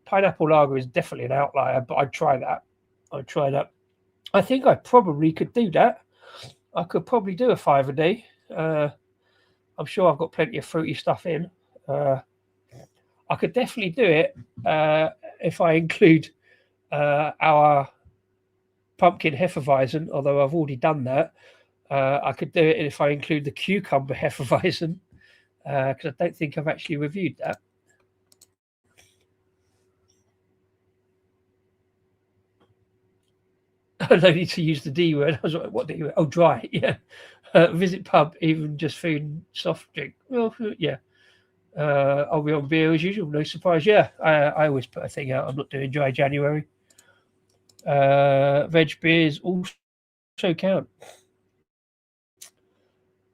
Pineapple lager is definitely an outlier, but I'd try that. I think I probably could do that. I could probably do a 5-a-day. I'm sure I've got plenty of fruity stuff in. I could definitely do it if I include our pumpkin Hefeweizen, although I've already done that. I could do it if I include the cucumber Hefeweizen, because I don't think I've actually reviewed that. I don't need to use the D word. I was like, what D word? Oh, dry. Yeah. Visit pub, even just food and soft drink. Well, yeah. I'll be on beer as usual. No surprise. Yeah. I always put a thing out. I'm not doing dry January. Veg beers also count.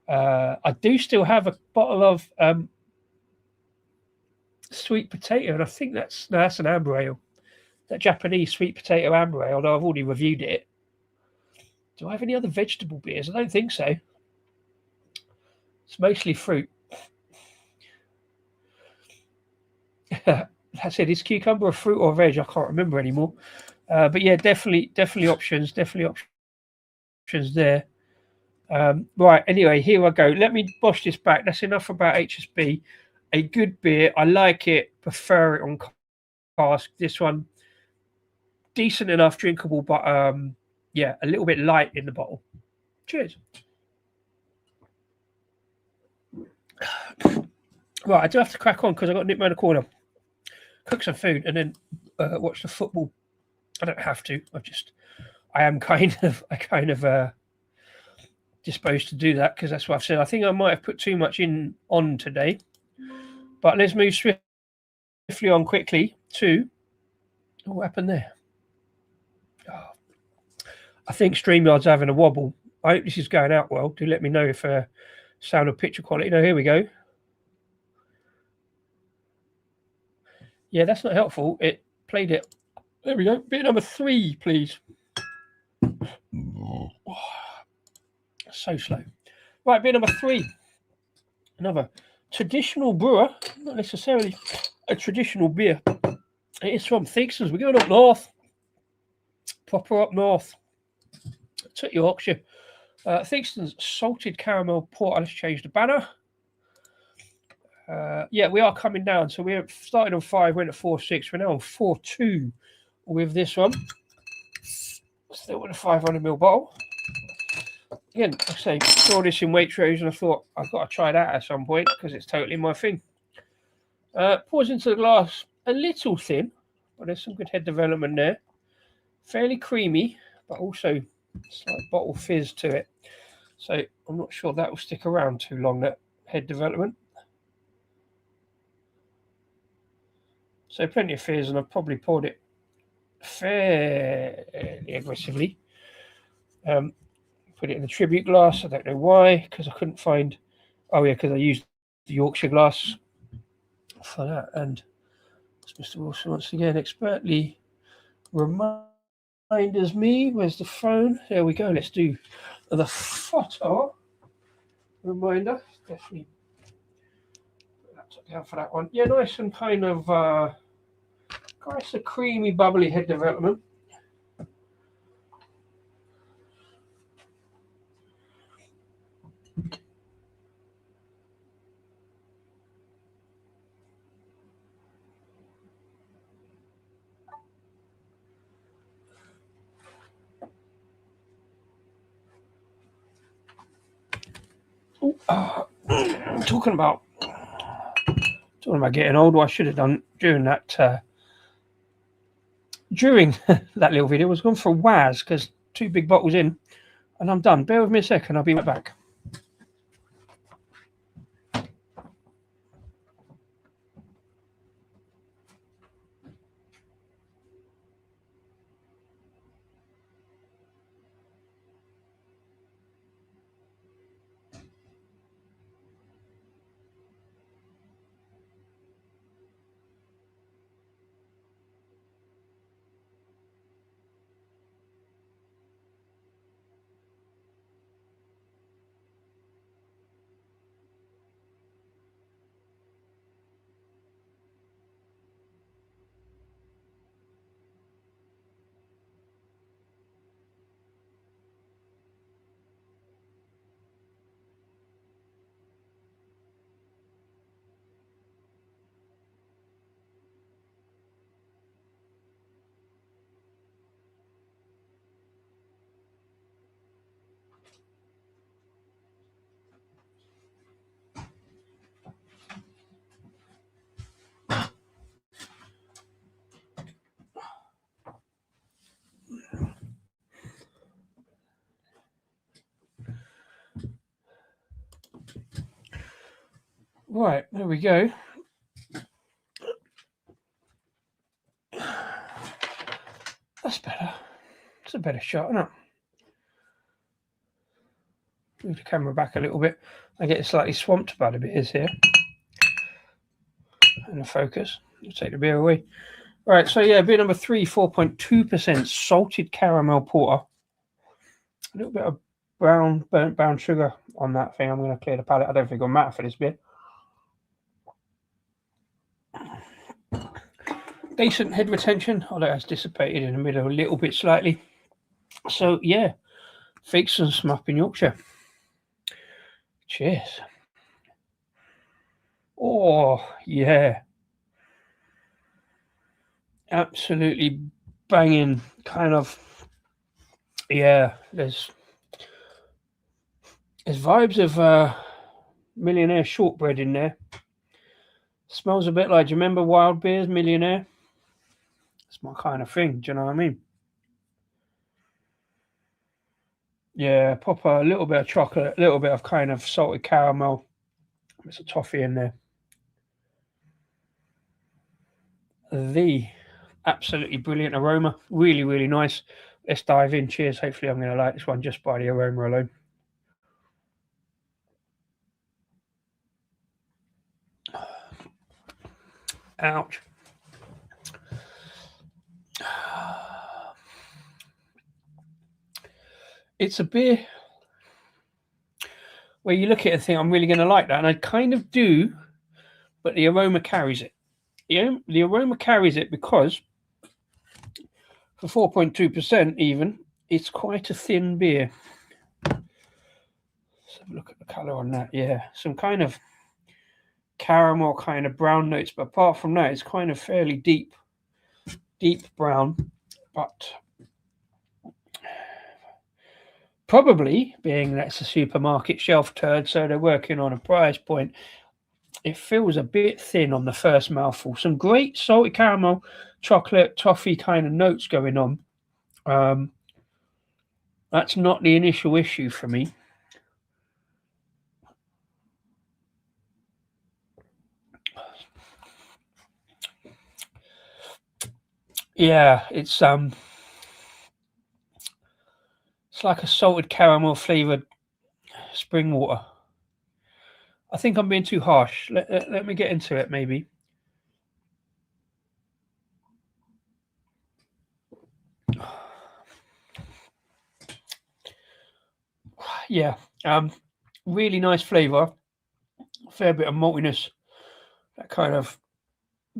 I do still have a bottle of sweet potato, and I think that's an amber ale. That Japanese sweet potato amber ale, although I've already reviewed it. Do I have any other vegetable beers? I don't think so. It's mostly fruit. That's it. Is cucumber a fruit or veg? I can't remember anymore. But yeah, definitely options. Definitely options there. Right. Anyway, here I go. Let me bosh this back. That's enough about HSB. A good beer. I like it. Prefer it on cask. This one, decent enough, drinkable, but yeah, a little bit light in the bottle. Cheers. Right, I do have to crack on because I got nipped around the corner. Cook some food and then watch the football. I don't have to. I am kind of disposed to do that because that's what I've said. I think I might have put too much on today, but let's move swiftly on quickly to what happened there. Oh, I think StreamYard's having a wobble. I hope this is going out well. Do let me know if sound or picture quality. No, here we go. Yeah, that's not helpful. It played it. There we go. Bit number 3, please. So slow. Right, bit number 3. Another traditional brewer, not necessarily a traditional beer. It is from Theakstons. We're going up north. Proper up north. To Yorkshire. Theakstons salted caramel porter. Let's change the banner. Yeah, we are coming down. So we started on 5, went to 4.6. We're now on 4.2 with this one. Still with a 500ml bottle. Again, I say, saw this in Waitrose and I thought I've got to try that at some point because it's totally my thing. Pours into the glass a little thin, but there's some good head development there. Fairly creamy, but also slight bottle fizz to it. So I'm not sure that will stick around too long, that head development. So plenty of fizz, and I've probably poured it fairly aggressively. Put it in the tribute glass. I don't know why, because I couldn't find. Oh yeah, because I used the Yorkshire glass for that. And Mr. Wilson once again expertly reminders me. Where's the phone? There we go. Let's do the photo reminder. Definitely put that down for that one. Yeah, nice and kind of nice, a creamy, bubbly head development. Talking about getting old, what I should have done during that that little video was gone for a Waz, because 2 big bottles in and I'm done. Bear with me a second, I'll be right back. Right, there we go. That's better. It's a better shot, isn't it? Move the camera back a little bit. I get slightly swamped by the beers here. And the focus. I'll take the beer away. Right, so yeah, beer number 3, 4.2% salted caramel porter. A little bit of burnt brown sugar on that thing. I'm going to clear the palate. I don't think it'll matter for this beer. Decent head retention, although it has dissipated in the middle a little bit slightly. So yeah, Theakstons from up in Yorkshire. Cheers. Oh yeah, absolutely banging kind of. Yeah, there's vibes of Millionaire shortbread in there. Smells a bit like, do you remember Wild Beer's Millionaire? It's my kind of thing, do you know what I mean? Yeah, pop a little bit of chocolate, a little bit of kind of salted caramel. There's a toffee in there. The absolutely brilliant aroma. Really, really nice. Let's dive in. Cheers. Hopefully I'm going to like this one just by the aroma alone. Ouch. It's a beer where you look at it and think, I'm really going to like that. And I kind of do, but the aroma carries it. The aroma carries it because for 4.2% even, it's quite a thin beer. Let's have a look at the colour on that. Yeah, some kind of caramel kind of brown notes, but apart from that, it's kind of fairly deep brown, but probably being that's a supermarket shelf turd, so they're working on a price point, it feels a bit thin on the first mouthful. Some great salty caramel, chocolate, toffee kind of notes going on. That's not the initial issue for me. Yeah, it's like a salted caramel flavored spring water. I think I'm being too harsh. Let me get into it, maybe. Yeah, really nice flavor. Fair bit of maltiness. That kind of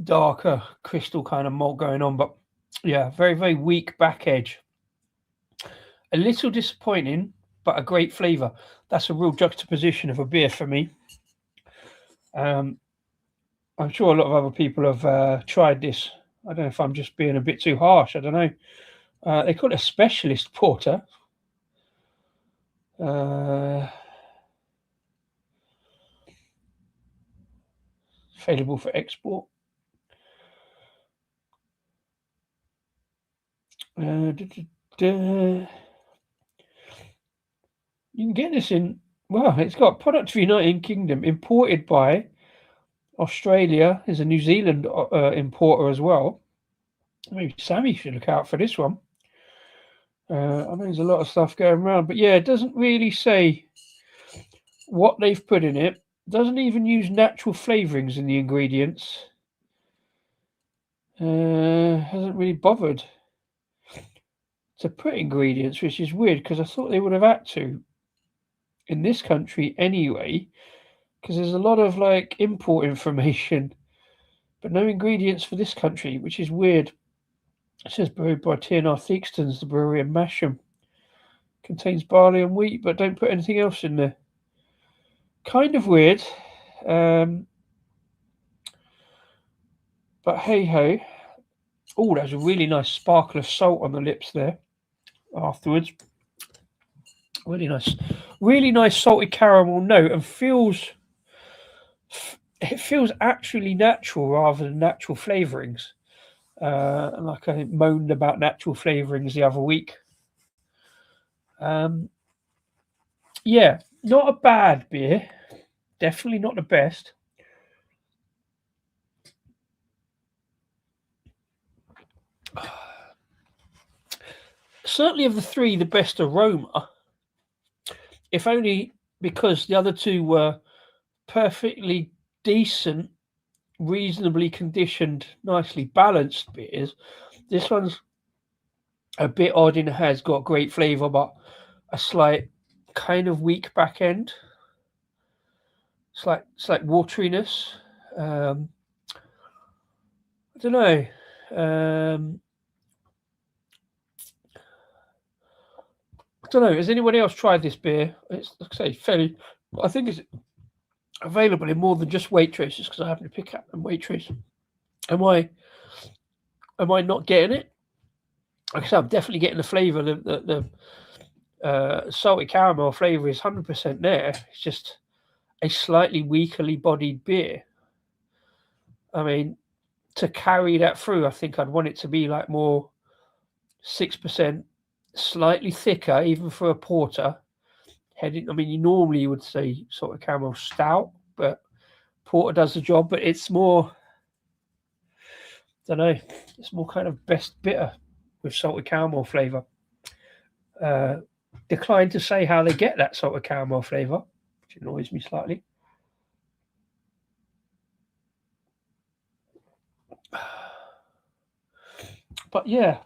darker crystal kind of malt going on, but yeah, very very weak back edge. A little disappointing, but a great flavour. That's a real juxtaposition of a beer for me. Um, I'm sure a lot of other people have tried this. I don't know if I'm just being a bit too harsh. I don't know. They call it a specialist porter. Available for export. You can get this in. Well, it's got product for United Kingdom, imported by Australia. Is a New Zealand importer as well. Maybe Sammy should look out for this one. I know there's a lot of stuff going around, but yeah, it doesn't really say what they've put in it. Doesn't even use natural flavourings in the ingredients. Hasn't really bothered to put ingredients, which is weird because I thought they would have had to in this country anyway, because there's a lot of like import information, but no ingredients for this country, which is weird. It says brewed by Theakstons, the brewery in Masham. Contains barley and wheat, but don't put anything else in there. Kind of weird. But hey ho. Oh, there's a really nice sparkle of salt on the lips there afterwards. Really nice salty caramel note, and it feels actually natural rather than natural flavourings. Like I moaned about natural flavourings the other week. Yeah, not a bad beer. Definitely not the best. Certainly of the three, the best aroma. If only because the other two were perfectly decent, reasonably conditioned, nicely balanced beers. This one's a bit odd in it, has got great flavour, but a slight kind of weak back end. Slight wateriness. I don't know. I don't know. Has anybody else tried this beer? It's, like I say, fairly. I think it's available in more than just Waitrose, because I happen to pick up in Waitrose. Am I not getting it? Like I said, I'm definitely getting the flavour. The salty caramel flavour is 100% there. It's just a slightly weakly bodied beer. I mean, to carry that through, I think I'd want it to be like more 6%, slightly thicker, even for a porter. Heading, I mean, you normally would say sort of caramel stout, but porter does the job. But it's more, I don't know, it's more kind of best bitter with salted caramel flavour. Declined to say how they get that salted caramel flavour, which annoys me slightly. But yeah,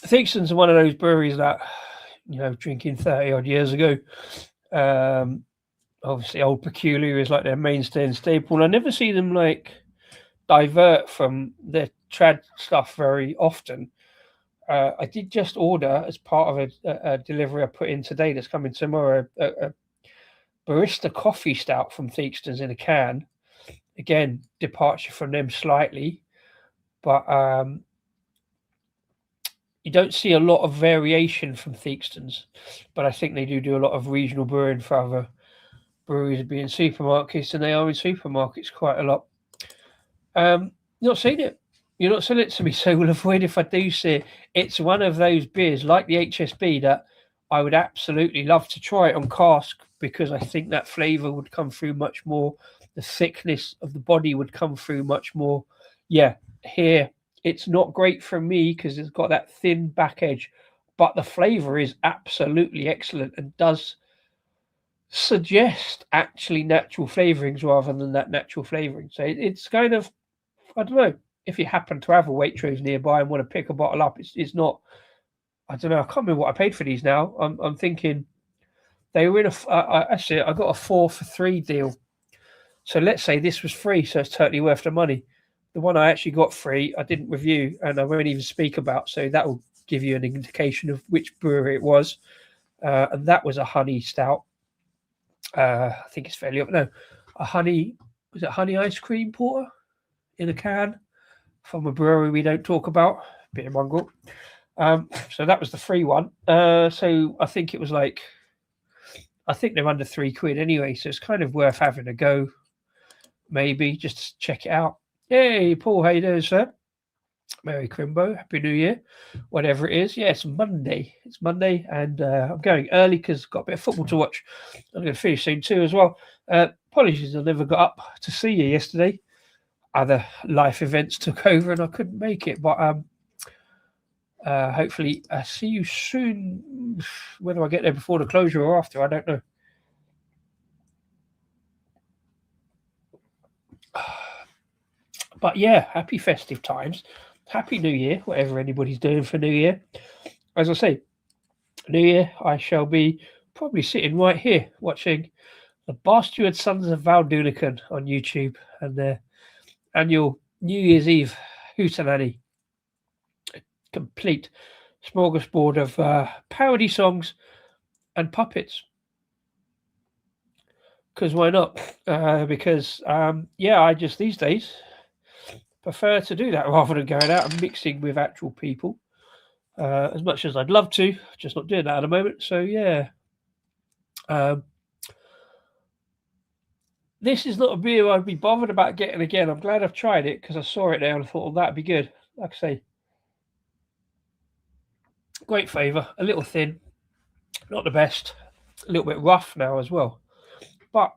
Theakstons are one of those breweries that, drinking 30 odd years ago. Obviously, Old Peculiar is like their mainstay and staple. And I never see them like divert from their trad stuff very often. I did just order, as part of a delivery I put in today that's coming tomorrow, a barista coffee stout from Theakstons in a can. Again, departure from them slightly, but you don't see a lot of variation from Theakstons. But I think they do a lot of regional brewing for other breweries being supermarkets, and they are in supermarkets quite a lot. Not seen it. You're not selling it to me, so we'll avoid if I do see it. It's one of those beers like the HSB that I would absolutely love to try it on cask because I think that flavour would come through much more. The thickness of the body would come through much more. Yeah, here it's not great for me because it's got that thin back edge, but the flavour is absolutely excellent and does suggest actually natural flavourings rather than that natural flavouring. So it's kind of, I don't know, if you happen to have a Waitrose nearby and want to pick a bottle up, it's not. I don't know. I can't remember what I paid for these now. I'm thinking they were in actually I got a 4 for 3 deal. So let's say this was free, so it's totally worth the money. The one I actually got free, I didn't review and I won't even speak about. So that will give you an indication of which brewery it was, and that was a honey stout. I think it's fairly up. No, a honey, was it honey ice cream porter in a can from a brewery we don't talk about. Bit of mongrel. So that was the free one. So I think it was like, I think they're under £3 anyway. So it's kind of worth having a go. Maybe just to check it out. Hey, Paul, how you doing, sir? Merry Crimbo, Happy New Year, whatever it is. Yeah, it's Monday. It's Monday, and I'm going early because I've got a bit of football to watch. I'm going to finish soon too as well. Apologies, I never got up to see you yesterday. Other life events took over and I couldn't make it, but hopefully I see you soon. Whether I get there before the closure or after, I don't know. But yeah, happy festive times. Happy New Year, whatever anybody's doing for New Year. As I say, New Year, I shall be probably sitting right here watching the Bastard Sons of Valdunican on YouTube and their annual New Year's Eve hootenanny. Complete smorgasbord of parody songs and puppets. Because why not? Because I just these days prefer to do that rather than going out and mixing with actual people. As much as I'd love to, just not doing that at the moment. So yeah. This is not a beer I'd be bothered about getting again. I'm glad I've tried it because I saw it there and I thought, that'd be good. Like I say, great flavour, a little thin, not the best, a little bit rough now as well, but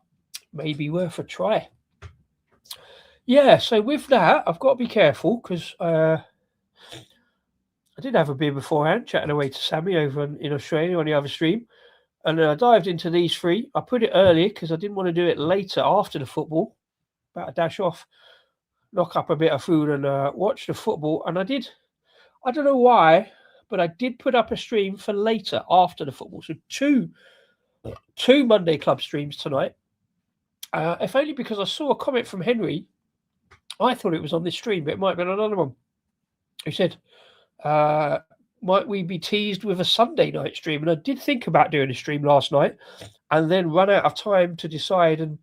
maybe worth a try. Yeah, so with that, I've got to be careful because I did have a beer beforehand, chatting away to Sammy over in Australia on the other stream. And then I dived into these three. I put it earlier because I didn't want to do it later after the football. About to dash off, knock up a bit of food and watch the football. And I did. I don't know why, but I did put up a stream for later after the football. So two Monday Club streams tonight. If only because I saw a comment from Henry. I thought it was on this stream, but it might have been another one. He said, might we be teased with a Sunday night stream? And I did think about doing a stream last night and then run out of time to decide and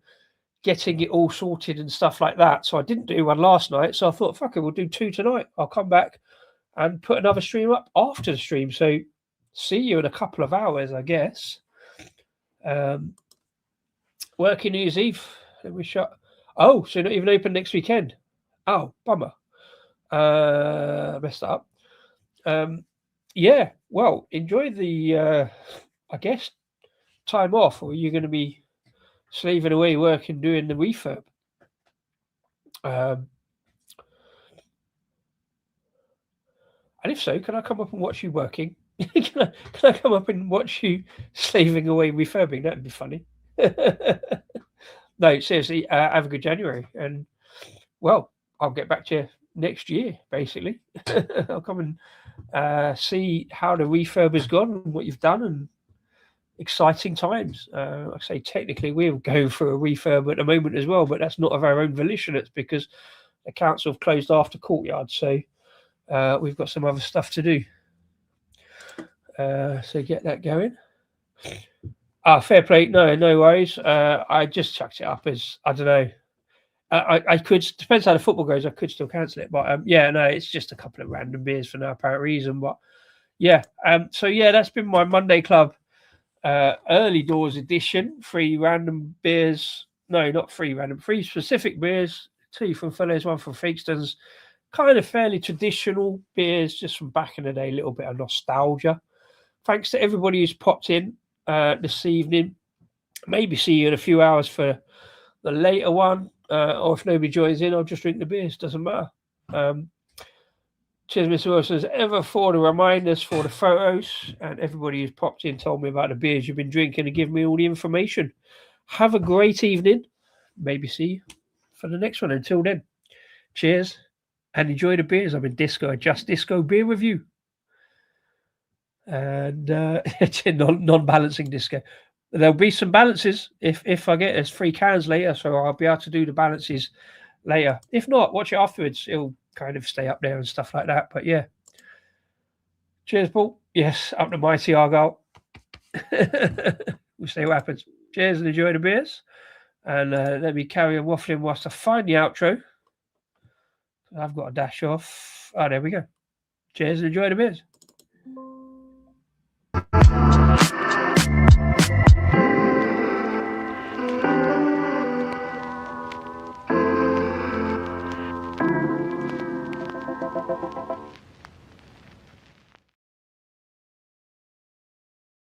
getting it all sorted and stuff like that. So I didn't do one last night. So I thought, fuck it, we'll do 2 tonight. I'll come back and put another stream up after the stream. So see you in a couple of hours, I guess. Working New Year's Eve. Let me shut. Oh, so not even open next weekend. Oh, bummer. Messed that up. Yeah, well, enjoy the, I guess, time off, or are you going to be slaving away working, doing the refurb? And if so, can I come up and watch you working? can I come up and watch you slaving away refurbing? That'd be funny. No, seriously, have a good January. And, well, I'll get back to you next year, basically. I'll come and see how the refurb has gone and what you've done, and exciting times. I say technically we're going through a refurb at the moment as well, but that's not of our own volition. It's because the council have closed after courtyard, so we've got some other stuff to do. So get that going. Fair play. No worries. I just chucked it up as, I don't know. I could, depends how the football goes, I could still cancel it. But it's just a couple of random beers for no apparent reason. But yeah, so yeah, that's been my Monday Club early doors edition. 3 random beers. No, not 3 random, 3 specific beers. 2 from Fellows, 1 from Theakstons. Kind of fairly traditional beers, just from back in the day, a little bit of nostalgia. thanks to everybody who's popped in this evening. Maybe see you in a few hours for the later one, or if nobody joins in, I'll just drink the beers. Doesn't matter. Cheers, Mr. Wilson, as ever, for the reminders, for the photos, and everybody who's popped in told me about the beers you've been drinking and given me all the information. Have a great evening. Maybe see you for the next one. Until then, cheers and enjoy the beers. I'm in Disco, a Just Disco beer review. And it's a non-balancing disco. There'll be some balances if I get 3 cans later, so I'll be able to do the balances later. If not, watch it afterwards. It'll kind of stay up there and stuff like that. But yeah. Cheers, Paul. Yes, up the mighty Argyle. We'll see what happens. Cheers and enjoy the beers. And let me carry on waffling whilst I find the outro. I've got to dash off. Oh, there we go. Cheers and enjoy the beers.